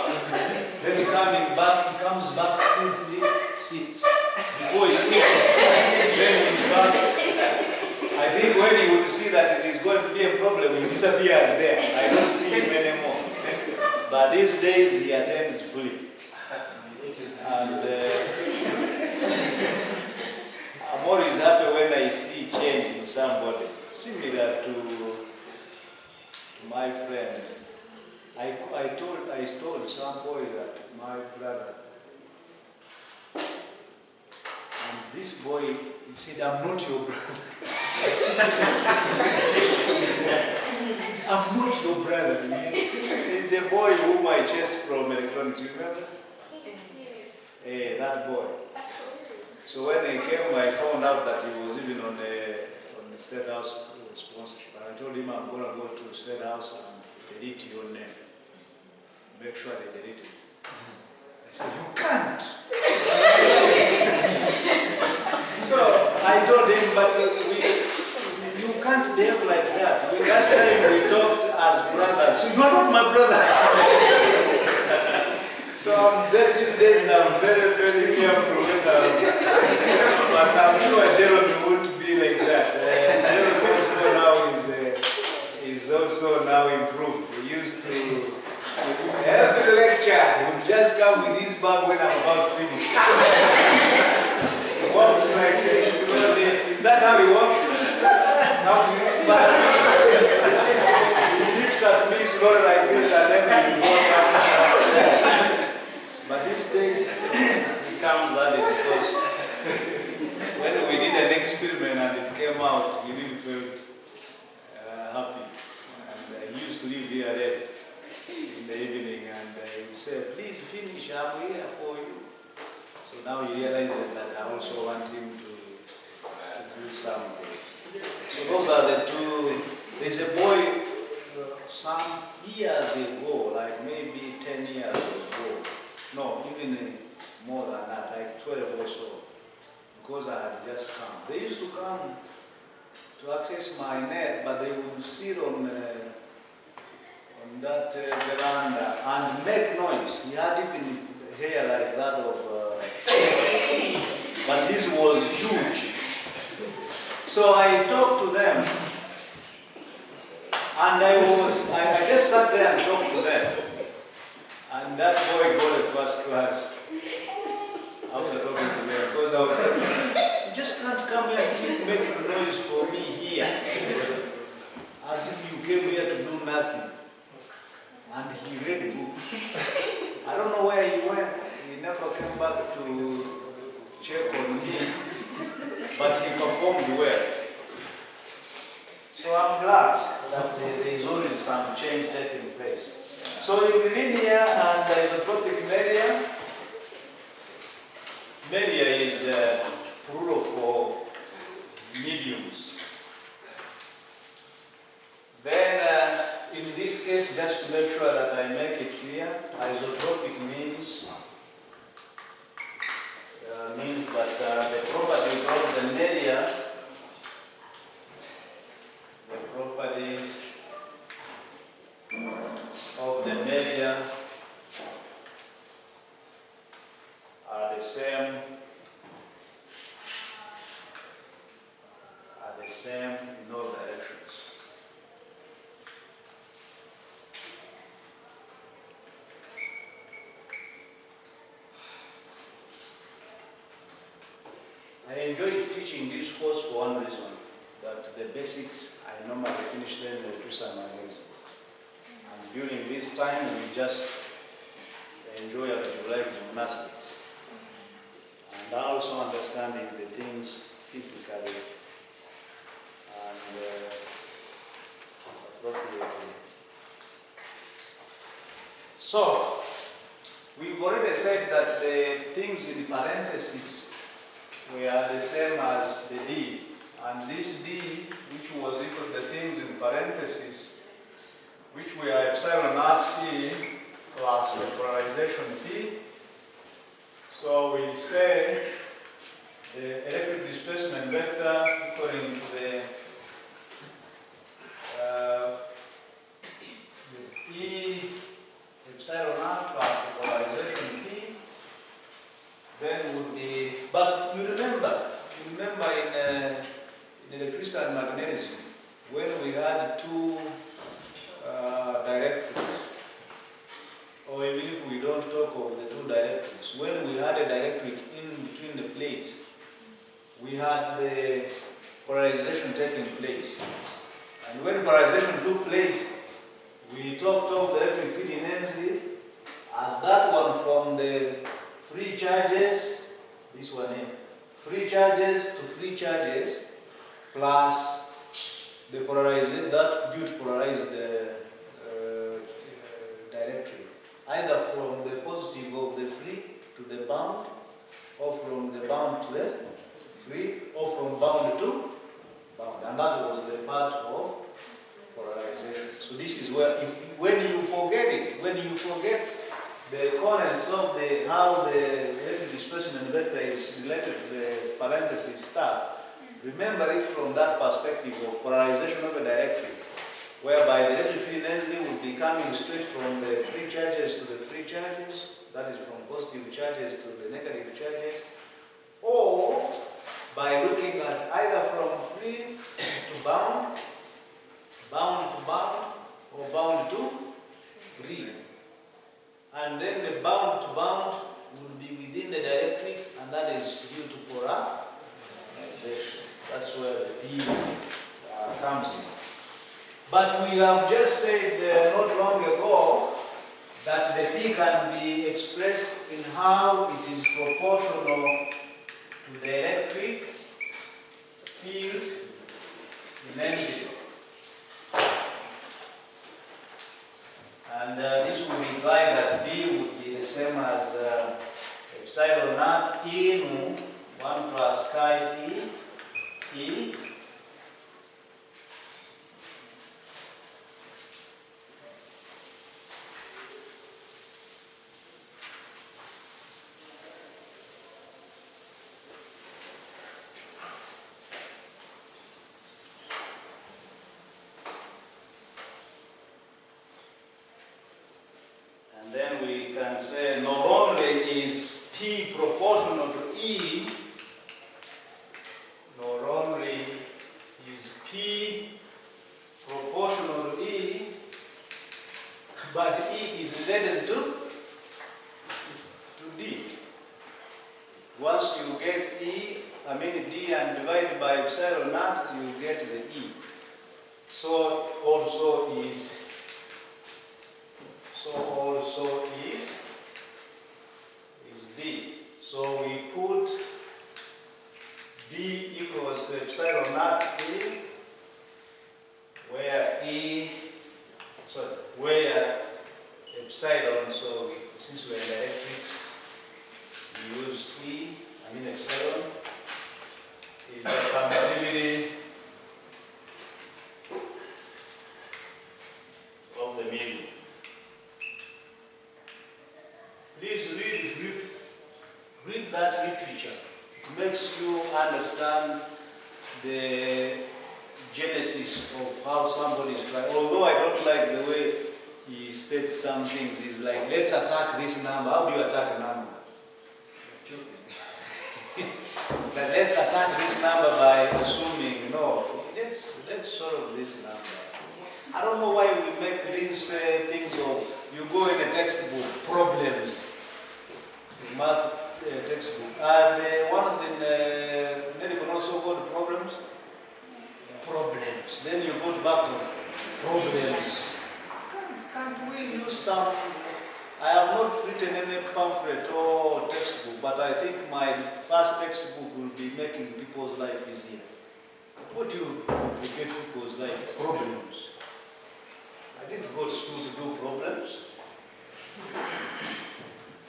S1: Then he comes back stiffly, sits. Before he sits, then he's back. I think when he would see that it is going to be a problem, he disappears there. I don't see him anymore. But these days he attends fully. And I'm always happy when I see change in somebody, similar to my friend. I told some boy that my brother, and this boy, he said, I'm not your brother. I'm not your brother. He's a boy whom I chased from electronics, you remember? That boy. So when he came, I found out that he was even on the State House sponsorship. And I told him I'm going to go to State House and delete your name. Make sure they delete it. I said, you can't. So I told him, but you can't behave like that. Last time we talked as brothers. So you are not my brother. So these days I'm very, very careful with but I'm sure Jeremy won't be like that. Jeremy also now is also now improved. He used to every lecture he would just come with his bag when I'm about finished. He walks like this. Is that how he walks? Now with his bag. He looks at me slowly like this and then he walks up. But these days he comes at it because when we did an experiment and it came out, he really felt happy. And he used to live here late in the evening and he would say, please finish, I'm here for you. So now he realizes that I also want him to do something. So those are the two. There's a boy some years ago, like maybe 10 years ago, no, even more than that, like 12 or so, because I had just come. They used to come to access my net, but they would sit on that veranda and make noise. He had even hair like that of but his was huge. So I talked to them, and I just sat there and talked to them. And that boy got a first class after talking to them. Because I was telling him, you just can't come here and keep making noise for me here. As if you came here to do nothing. And he read a book. I don't know where he went. He never came back to check on me. But he performed well. So I'm glad that there is always some change taking place. So in linear and isotropic media, media is plural for mediums. Then in this case, just to make sure that I make it clear, isotropic means that the properties of the media, are the same in all directions. I enjoyed teaching this course for one reason, that the basics I normally finish them in Electromagnetism. And during this time we just enjoy like gymnastics. And also understanding the things physically and appropriately. So, we've already said that the things in parentheses were the same as the D. And this D, which was equal to the things in parentheses, which were epsilon r P plus the polarization P. So we say the electric displacement vector equaling to the E epsilon r plus the polarization P, then would be, but you remember in electricity and magnetism, when we had two directories, or even if we don't talk of the two directories, when we had a directory in between the plates, we had the polarization taking place. And when polarization took place, we talked of the electric field intensity as that one from the free charges, this one here, free charges to free charges, plus the polarized, that due to polarized directory. either from the positive of the free to the bound, or from the bound to the free, or from bound to bound. And that was the part of polarization. So this is where, when you forget the correlates of how the electric displacement vector is related to the parenthesis stuff, remember it from that perspective of polarization of a dielectric, whereby the electric field density would be coming straight from the free charges to the free charges, that is from positive charges to the negative charges, or by looking at either from free to bound, bound to bound, or bound to free. And then the bound to bound will be within the dielectric, and that is due to polarization. That's where the P comes in. But we have just said not long ago that the P can be expressed in how it is proportional to the electric field in N0. And this would imply that B would be the same as epsilon naught E nu 1 plus chi E and then we can say not only is P proportional to E, not only is P proportional to E, but E is related to D. Once you get D and divide by epsilon naught, you get the E. So also is D. So we put D equals to epsilon naught E, where epsilon, so since we're in dielectrics, we use epsilon is the permittivity of the medium. Please read that literature. It makes you understand the genesis of how somebody is trying. Although I don't like the way he states some things. He's like, let's attack this number. How do you attack a number? But let's attack this number by assuming, no, let's solve this number. I don't know why we make these things of, you go in a textbook, problems, math textbook. Are the ones in medical also called problems? Problems. Then you go to backwards, problems. Can't we use some? I have not written any pamphlet or textbook, but I think my first textbook will be making people's life easier. What do you complicate people's life? Problems. I didn't go to school to do problems.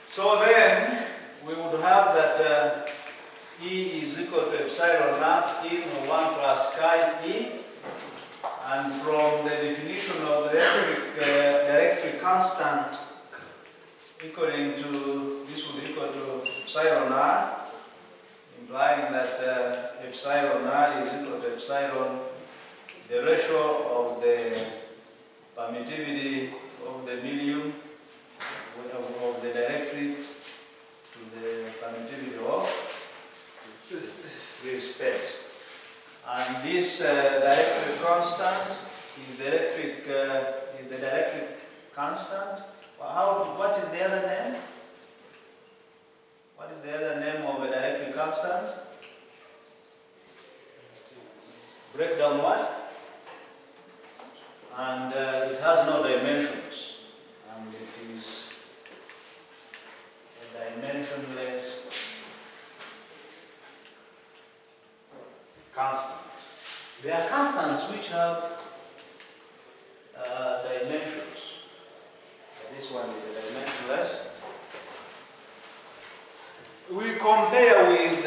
S1: So then, we would have that E is equal to epsilon naught E nu 1 plus chi E. And from the definition of the electric constant equaling to, this would equal to epsilon r, implying that epsilon r is equal to epsilon, the ratio of the permittivity of the medium, of the dielectric to the permittivity of free space. And this dielectric constant is the dielectric constant. What is the other name? What is the other name of a dielectric constant? Break down what? And it has no dimensions. And it is a dimensionless constant. There are constants which have dimensions. This one is a dimension. capacitors. We compare with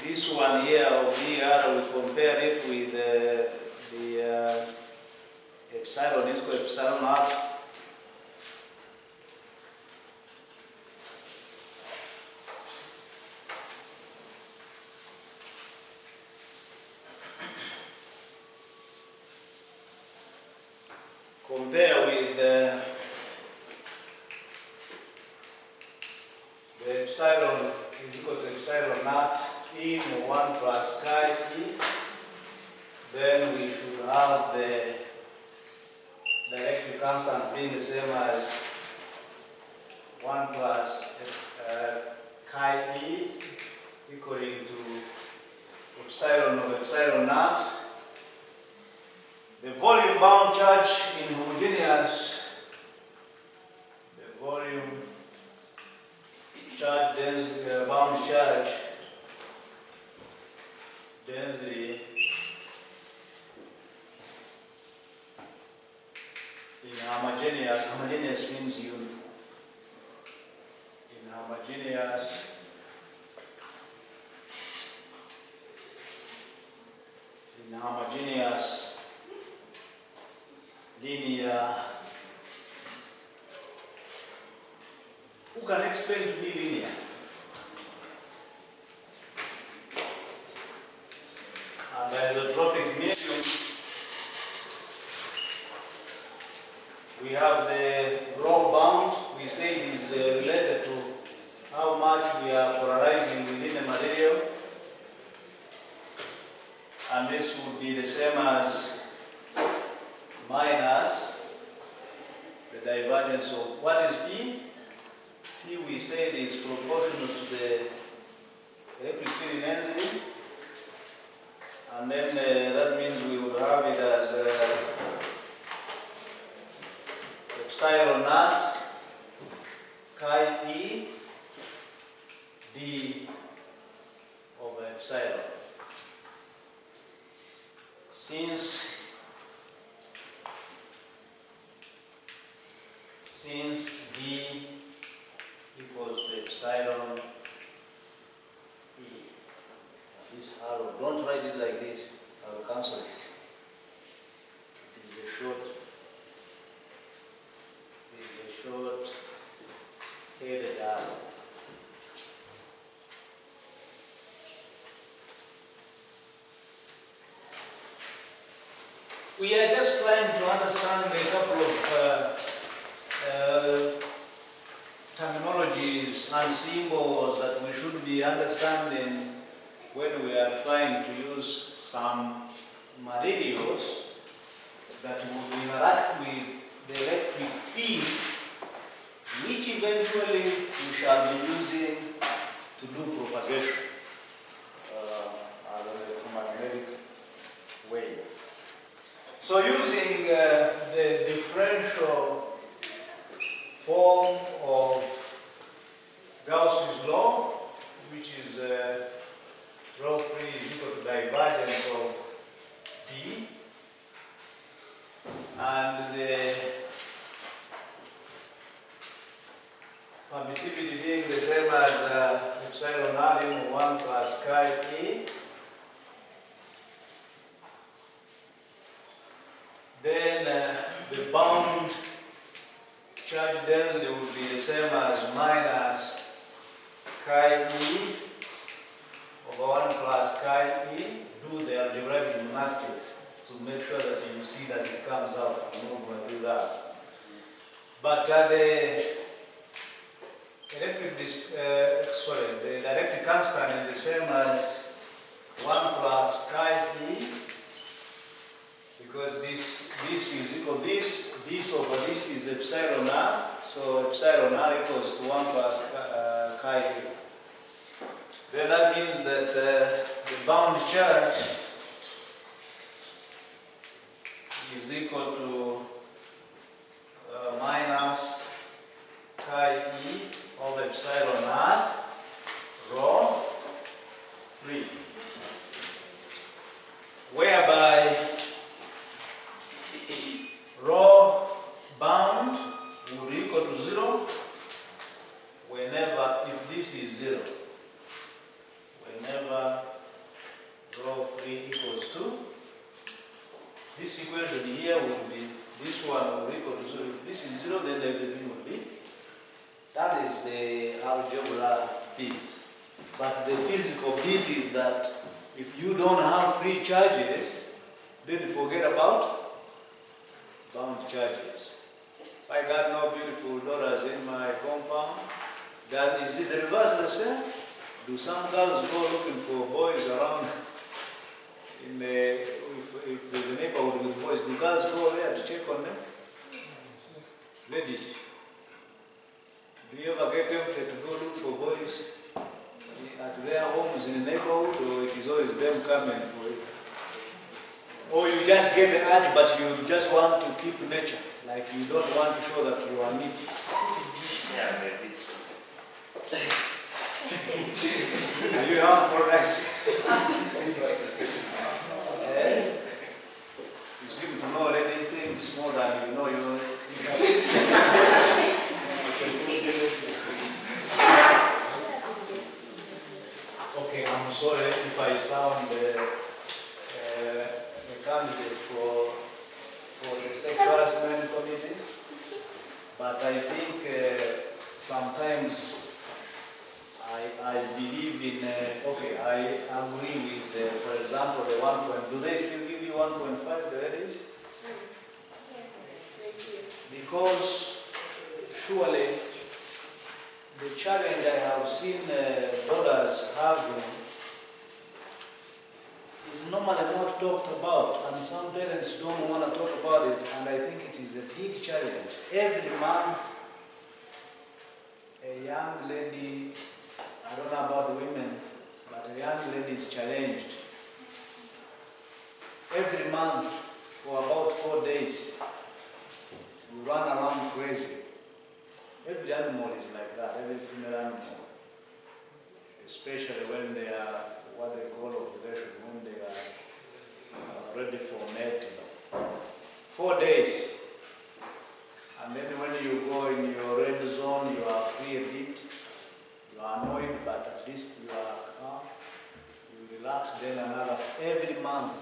S1: this one here of VR, we compare it with the epsilon is equal to epsilon naught. Compare with the epsilon is equal to epsilon naught in 1 plus chi e. Then we should have the electric constant being the same as 1 plus chi e equaling to epsilon of epsilon naught. The volume bound charge in homogeneous, the volume charge density, bound charge density in homogeneous means uniform. In homogeneous linear. Who can explain to me linear? And isotropic medium, we have the rho bound. We say it is related to how much we are polarizing within a material. And this would be the same as minus the divergence of what is P? P we said is proportional to the electric field density, and then that means we would have it as epsilon naught chi e d over epsilon. Since d equals to epsilon e, this arrow, don't write it like this, I will cancel it. It is a short headed arrow. We are just trying to understand a couple of terminologies and symbols that we should be understanding when we are trying to use some materials that will interact with the electric field, which eventually we shall be using to do propagation as an electromagnetic wave. So using the differential form of Gauss's law, which is rho free is equal to divergence of D, and the permittivity being the same as epsilon naught in 1 plus chi e, then the bound charge density would be the same as minus chi e over 1 plus chi e. Do the algebraic gymnastics to make sure that you see that it comes out. I'm not going to do that. But the electric constant is the same as 1 plus chi e, because this is equal to this over this is epsilon r, so epsilon r equals to 1 plus chi e. Then that means that the bound charge is equal to minus chi e over epsilon r rho free, whereby rho bound would equal to 0 this equation here would be, this one will be equal to 0. If this is 0, then everything will be. That is the algebra bit. But the physical bit is that if you don't have free charges, then forget about bound charges. If I got no beautiful daughters in my compound, then is it the reverse the same? Do some girls go looking for boys around in the, if there's a neighborhood with boys, do girls go there to check on them? Ladies, do you ever get tempted to go look for boys at their homes in the neighborhood, or it is always them coming for it? Or you just get the urge, but you just want to keep nature, like you don't want to show that you are neat.
S4: Yeah, maybe.
S1: Are you harmful, nice? You seem to know ladies things more than you know your own. Okay, I'm sorry if I sound a candidate for the sexual harassment committee, but I think sometimes I believe in, okay, I agree with, for example, the 1 point. Do they still give you 1.5, the ladies?
S5: Yes, they do.
S1: Because surely the challenge I have seen daughters having is normally not talked about, and some parents don't want to talk about it, and I think it is a big challenge. Every month, a young lady, I don't know about women, but a young lady is challenged. Every month, for about 4 days, we run around crazy. Every animal is like that, every female animal. Especially when they are, what they call ovulation, when they are ready for mating. 4 days. And then when you go in your red zone, you are free a bit. You are annoyed, but at least you are calm. You relax, then another, every month.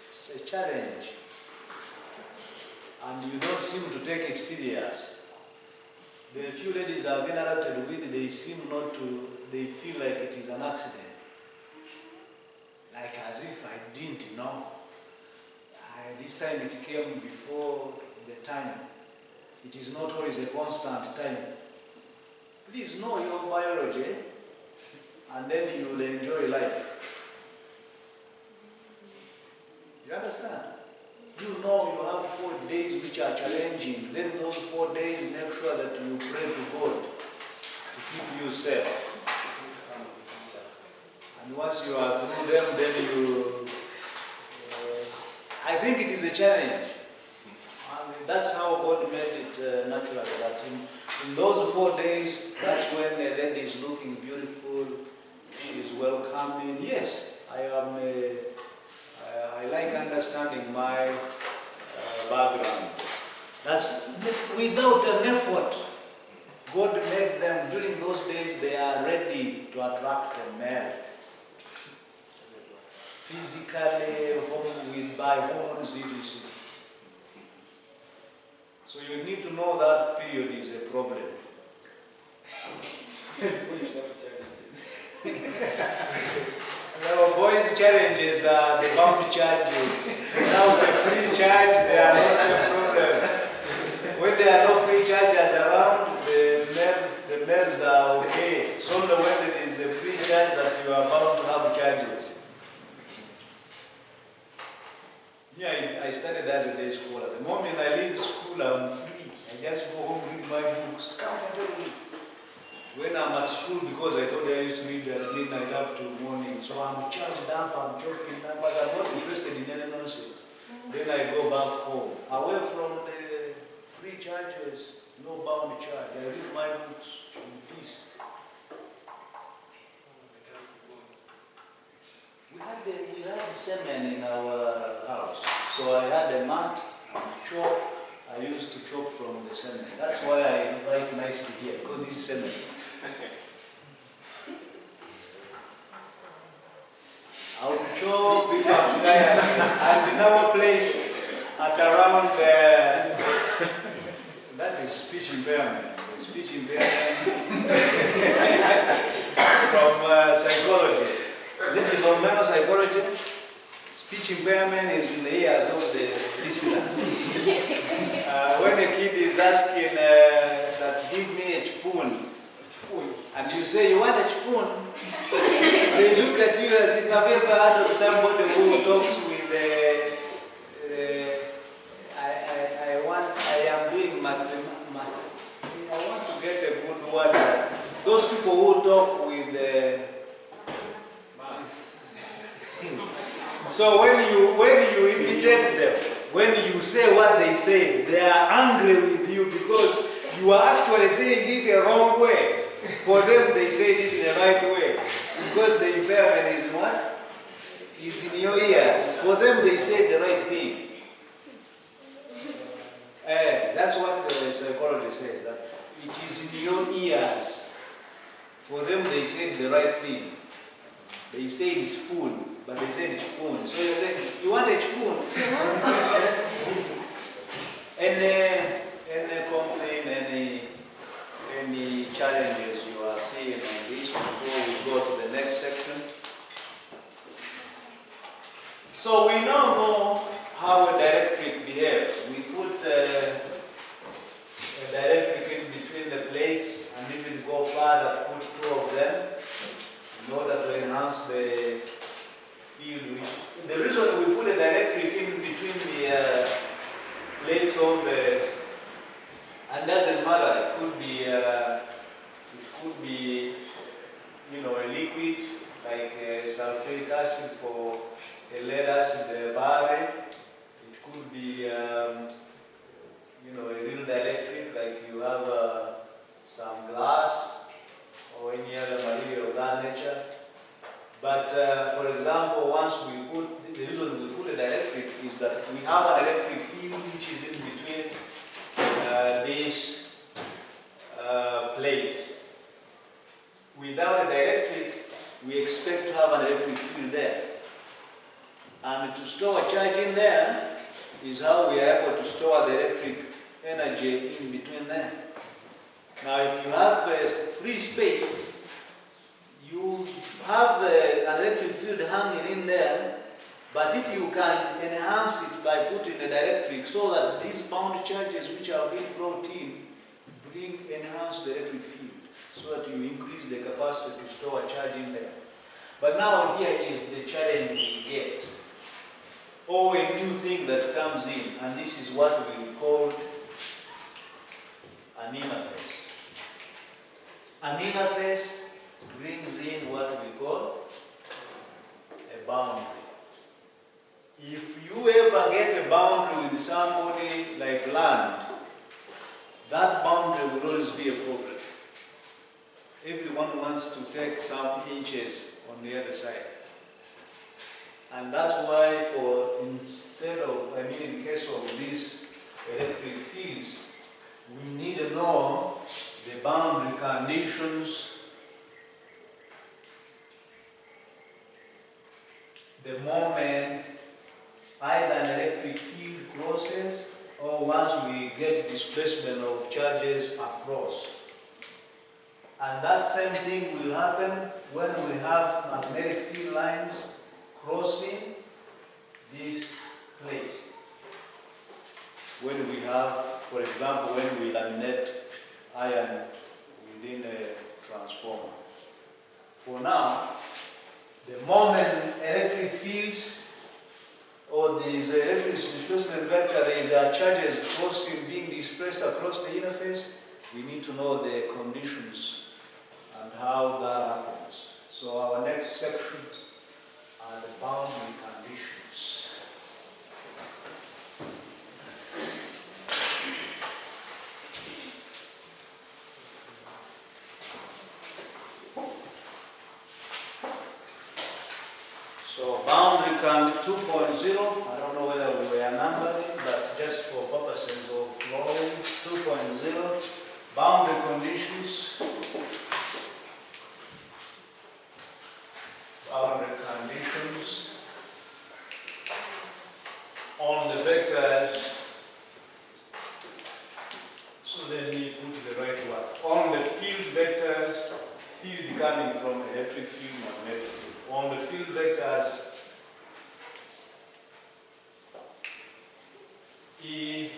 S1: It's a challenge. And you don't seem to take it serious. The few ladies I've interacted with, they seem not to, they feel like it is an accident. Like as if I didn't know. This time it came before the time. It is not always a constant time. Please know your biology, and then you will enjoy life. You understand? You know you have 4 days which are challenging. Then those 4 days, make sure that you pray to God to keep you safe. And once you are through them, then you... I think it is a challenge. And that's how God made it naturally. That in those 4 days, that's when the lady is looking beautiful, she is welcoming. Yes, I like understanding my background. That's without an effort. God made them, during those days, they are ready to attract a male. Physically, by hormones, etc. So you need to know that period is a problem. Our boys' challenges are the bound charges. Now the free charge, they are not a problem. When there are no free charges around, the males are okay. It's only when there is a free charge that you are bound to have charges. Yeah, I started as a day school. At the moment I leave school, I'm free. I just go home, read my books comfortably. When I'm at school, because I told you I used to read at midnight up to morning, so I'm charged up, I'm talking, but I'm not interested in any nonsense. Then I go back home, away from the free charges, no bound charge. I read my books in peace. We had a semen in our house, so I had a mat and chalk. I used to chop from the semen. That's why I write nicely here, because this is semen. I would chop if I'm tired. And in our place, speech impairment. The speech impairment from psychology. Is it from mental psychology? Speech impairment is in the ears of the listener. When a kid is asking that give me a spoon, and you say you want a spoon, they look at you as if I've ever heard of somebody who talks with I am doing math. I want to get a good word. Those people who talk with so when you imitate them, when you say what they say, they are angry with you because you are actually saying it a wrong way. For them, they say it in the right way. Because the impairment is what? Is in your ears. For them, they say the right thing. That's what the psychology says, that it is in your ears. For them, they say the right thing. They say the spoon, but they say the spoon. So you say, you want a spoon? Any complaint, any challenges you are seeing on this before we go to the next section? So we now know how a dielectric behaves. We put a dielectric in between the plates, and if we go further, put two of them in order to enhance the field. The reason we put a dielectric in between the plates of the, and doesn't matter, it could be you know, a liquid like sulfuric acid for a lead acid battery. It could be you know, a real dielectric like you have some glass or any other material of that nature. But for example, once we put, the reason we put a dielectric is that we have an electric field which is in between these plates. Without a dielectric, we expect to have an electric field there. And to store a charge in there is how we are able to store the electric energy in between there. Now, if you have free space, you have an electric field hanging in there, but if you can enhance it by putting a dielectric so that these bound charges which are being brought in enhance the electric field, so that you increase the capacity to store a charge in there. But now here is the challenge we get, or a new thing that comes in, and this is what we call an interface. An interface brings in what we call a boundary. If you ever get a boundary with somebody like land, that boundary will always be a problem. Everyone wants to take some inches on the other side. And that's why in case of these electric fields, we need to know the boundary conditions, the moment either an electric field crosses or once we get displacement of charges across. And that same thing will happen when we have magnetic field lines crossing this place. When we have, for example, when we laminate iron within a transformer. For now, the moment electric fields or these electric displacement vector, there are charges crossing, being displaced across the interface, we need to know the conditions and how that happens. So our next section are the boundary conditions. So boundary condition 2.0, I don't know whether we were numbering, but just for purposes of flowing, 2.0, boundary conditions. Boundary conditions on the vectors. So let me put E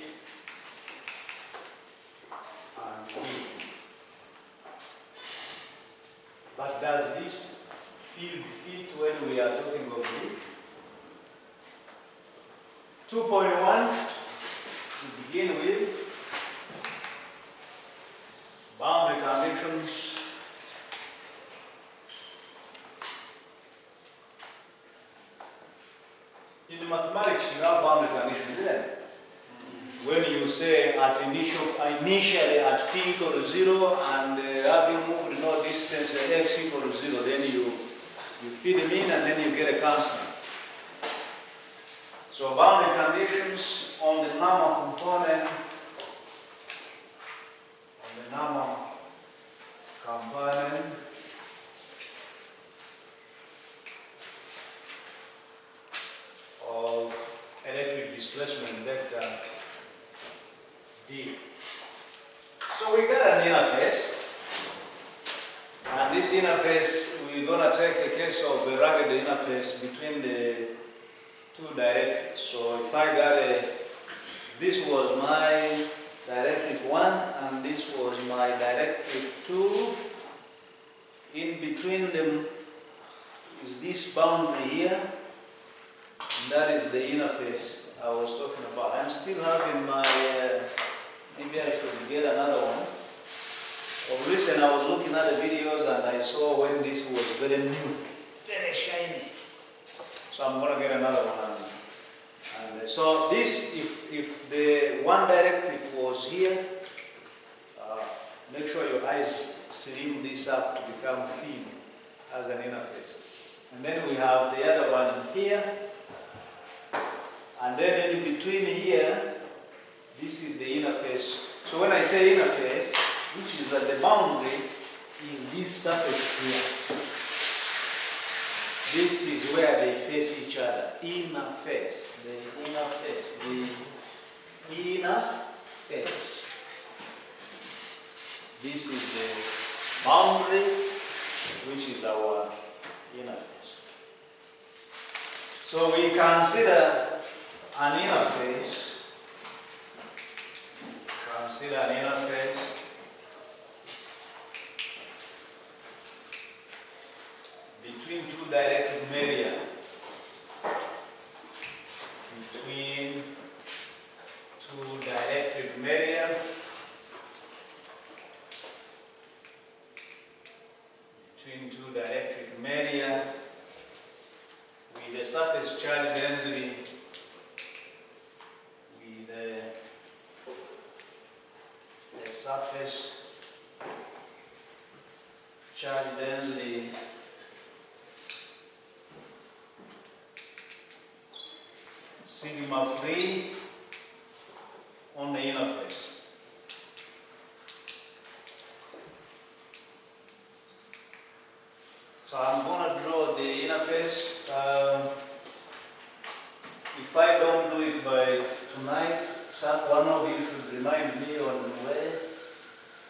S1: and E. But does this field fit when we are talking of D? 2.1 to begin with. Boundary conditions. In mathematics, you have boundary conditions, isn't it? When you say initially at t equal to 0 and having moved no distance at x equal to 0, then you feed them in and then you get a constant. So boundary conditions on the normal component, of electric displacement vector D. So we got an interface, and this interface, we're going to take a case of a rugged interface between the two directories. So if I got this was my directric 1 and this was my directric 2, in between them is this boundary here, and that is the interface I was talking about. I'm still having my, maybe I should get another one. Of recent I was looking at the videos and I saw when this was very new, very shiny. So I'm going to get another one. And so this, if the one directric was here, make sure your eyes slim this up to become thin as an interface. And then we have the other one here. And then in between here, this is the interface. So when I say interface, which is at the boundary, is this surface here. This is where they face each other. Inner face. The inner face. The inner face. This is the boundary, which is our inner face. So we consider an interface. Consider an interface between two directric media. Between two directric media. Between two dielectric media with the surface charge density, with the surface charge density sigma free on the interface. So I'm going to draw the interface. If I don't do it by tonight, one of you should remind me on the way.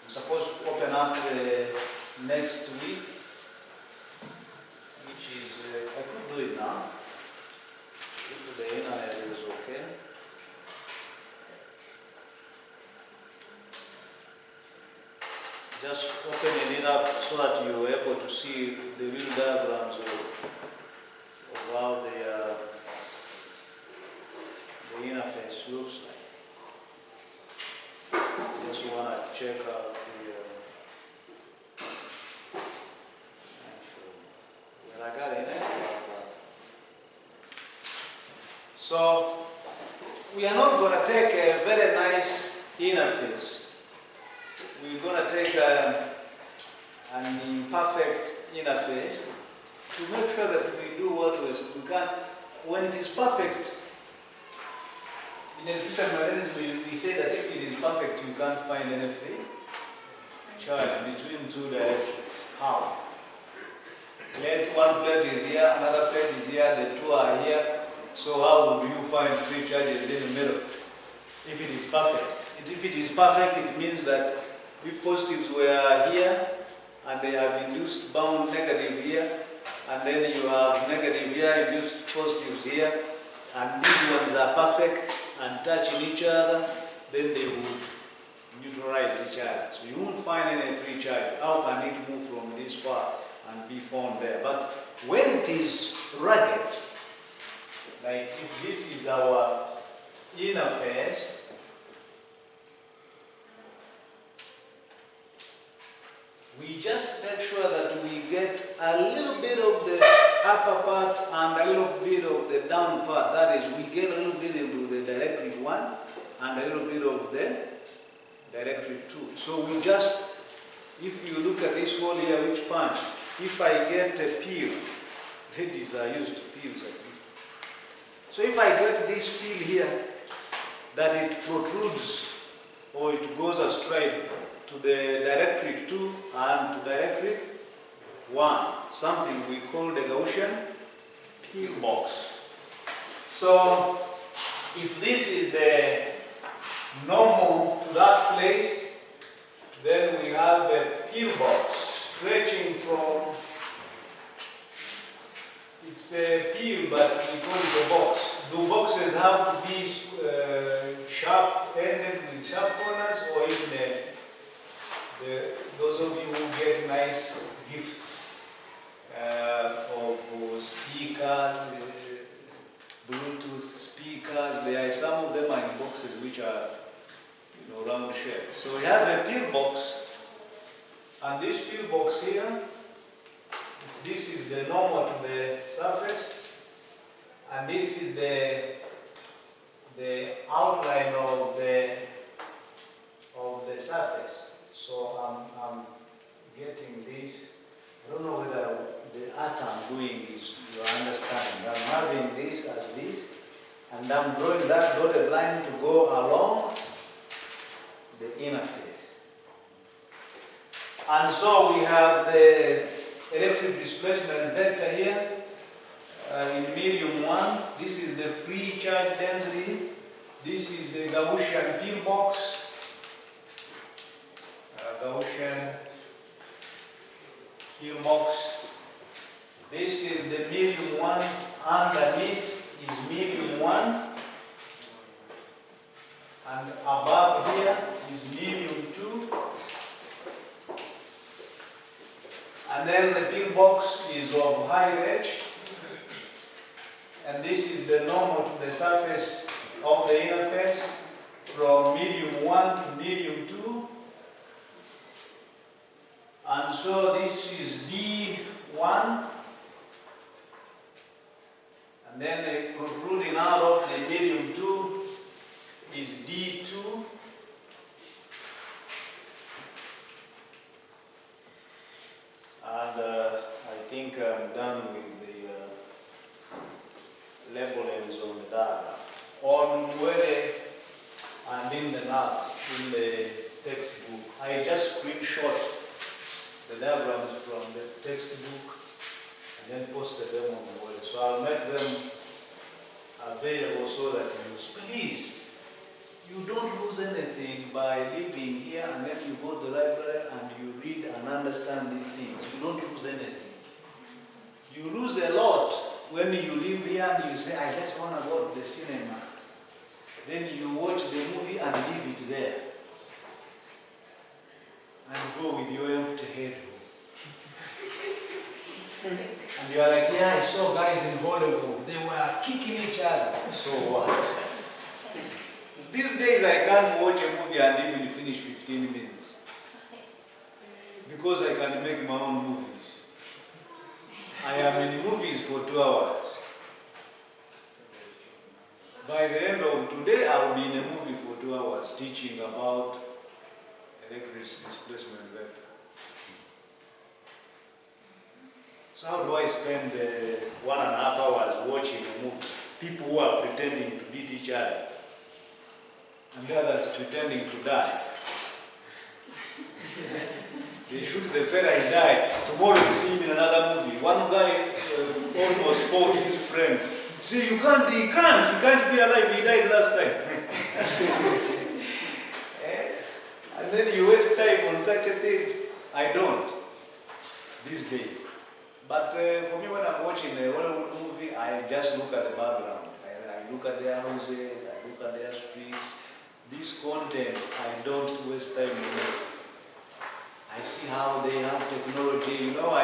S1: I'm supposed to open up next week, which is, I could do it now, if the internet is okay. Just opening it up so that you're able to see the real diagrams of how the interface looks like. Just want to check out the actual, well, I got it in. So we are not going to take a very nice interface. We're going to take an imperfect interface to make sure that we do what we can. When it is perfect, in electromagnetism we say that if it is perfect, you can't find any free charge between two directions. How? One plate is here, another plate is here, the two are here. So how would you find free charges in the middle? If it is perfect. If it is perfect, it means that if positives were here, and they have induced bound negative here, and then you have negative here, induced positives here, and these ones are perfect, and touching each other, then they would neutralize each other. So you won't find any free charge. How can it move from this far and be found there? But when it is rugged, like if this is our inner face, we just make sure that we get a little bit of the upper part and a little bit of the down part. That is, we get a little bit into the dielectric 1 and a little bit of the dielectric 2. So we just, if you look at this hole here which punched, if I get a peel, ladies are used to peels at least. So if I get this peel here, that it protrudes or it goes astride to the dielectric 2 and to dielectric 1, something we call the Gaussian peel box. So if this is the normal to that place, then we have a peel box stretching from, it's a peel but we call it a box. The boxes have to be sharp-ended with sharp corners, or even those of you who get nice gifts of speakers, Bluetooth speakers, there are some of them are in boxes which are, you know, round shape. So we have a peel box, and this peel box here, this is the normal to the surface, and this is the outline of the surface. So I'm getting this. I don't know whether the art I'm doing is you understanding. I'm having this as this, and I'm drawing that dotted line to go along the inner face. And so we have the electric displacement vector here in medium 1. This is the free charge density. This is the Gaussian peel box. Gaussian peel box. This is the medium 1. Underneath is medium 1. And above here is medium 2. And then the peel box is of high edge. And this is the normal to the surface of the inner face from medium 1 to medium 2. And so this is D1. And then protruding out of the medium 2 is D2. And I think I'm done with the labelings on the diagram. On where and in the notes in the textbook, I just screenshot the diagrams from the textbook and then posted them on the web. So I'll make them available so that you please, you don't lose anything by living here and then you go to the library and you read and understand these things. You don't lose anything. You lose a lot when you live here and you say, I just want to go to the cinema. Then you watch the movie and leave it there. And go with your empty head. And you are like, yeah, I saw guys in Hollywood. They were kicking each other. So what? These days I can't watch a movie and even finish 15 minutes. Because I can make my own movies. I am in movies for 2 hours. By the end of today, I will be in a movie for 2 hours teaching about electric displacement vector. So how do I spend 1.5 hours watching a movie? People who are pretending to beat each other and the others pretending to die. They shoot the fella, he dies. Tomorrow you see him in another movie. One guy almost fought his friends. See, he can't be alive, he died last time. And then you waste time on such a thing. I don't, these days. But for me, when I'm watching a Hollywood movie, I just look at the background. I look at their houses, I look look at their streets. This content, I don't waste time on it. I see how they have technology. You know,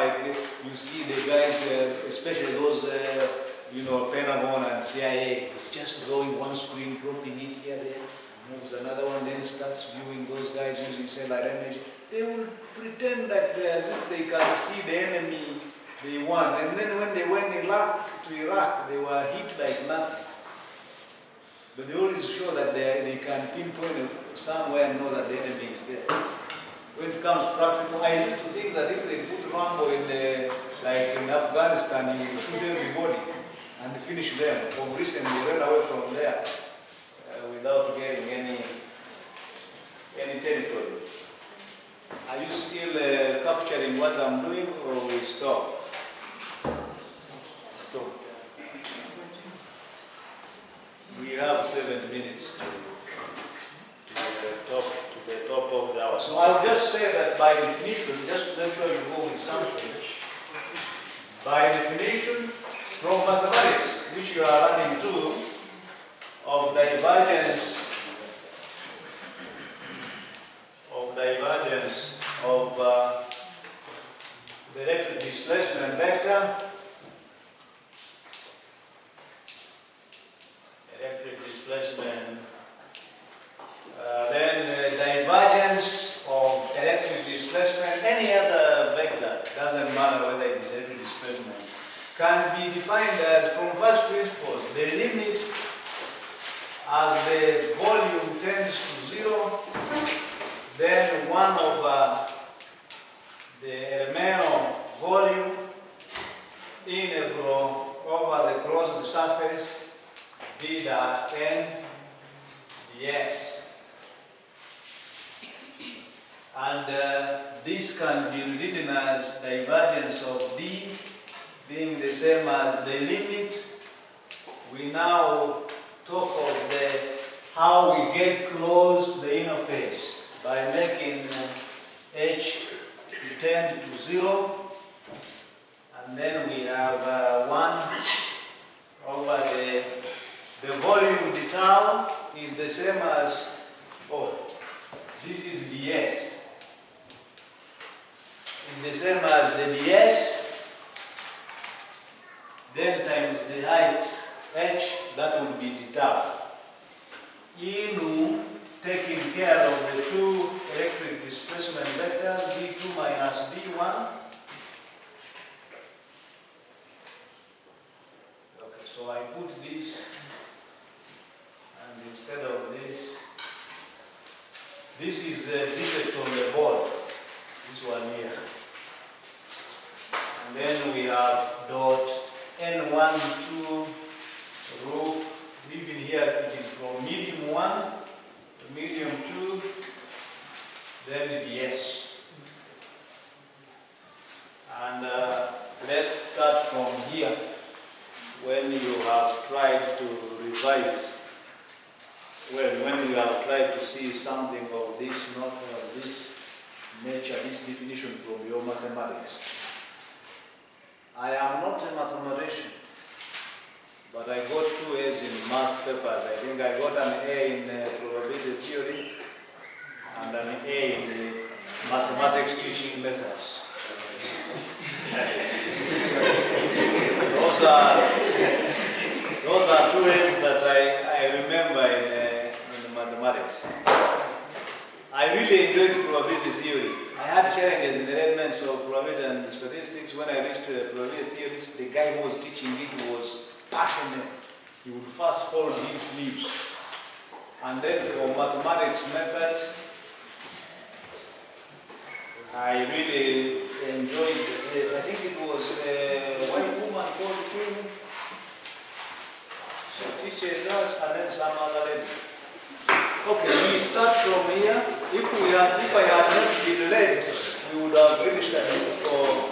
S1: you see the guys, especially those, Benon and CIA. It's just drawing one screen, dropping it here, there, moves another one, then starts viewing those guys using cellular energy. They will pretend that as if they can see the enemy they won. And then when they went to Iraq, they were hit like nothing. But they always show that they can pinpoint somewhere and know that the enemy is there. When it comes practical, I used to think that if they put Rambo like in Afghanistan, he would shoot everybody and finish them. Of recent, they ran away from there without getting any territory. Are you still capturing what I'm doing, or we stop? Stop. We have 7 minutes to the top of the hour. So I'll just say that by definition, just to make sure you go with something, by definition, from mathematics, which you are running through, of divergence of the electric displacement vector, then divergence of electric displacement, any other vector, doesn't matter whether it is electric displacement, can be defined as, from first principles, the limit as the volume tends to 0, then 1 over the elemental volume integral over the closed surface d dot n ds. And this can be written as divergence of d being the same as the limit. We now talk of how we get close to the interface by making h tend to 0, and then we have 1 over the volume d tau is the same as, this is ds, is the same as the ds, then times the height h, that would be d tau. Inu taking care of the two electric displacement vectors, d2 minus d1. Okay, so I put this, and instead of this is a defect on the board, this one here. And then we have dot n12 roof. Even here it is from medium 1 to medium 2, then ds. And let's start from here. When you have tried to revise, when you have tried to see something of this, not of this nature, this definition from your mathematics. I am not a mathematician, but I got 2 A's in math papers. I think I got an A in probability theory and an A in the mathematics teaching methods. Those are 2 A's that I remember in the mathematics. I really enjoyed probability theory. I had challenges in the elements of probability and statistics. When I reached probability theories, the guy who was teaching it was passionate. He would first fold his sleeves. And then for mathematics methods, I really enjoyed it. I think it was a white woman called Queen. She teaches us, and then some other lady. Okay, we start from here. If I had not been late, we would have finished at least for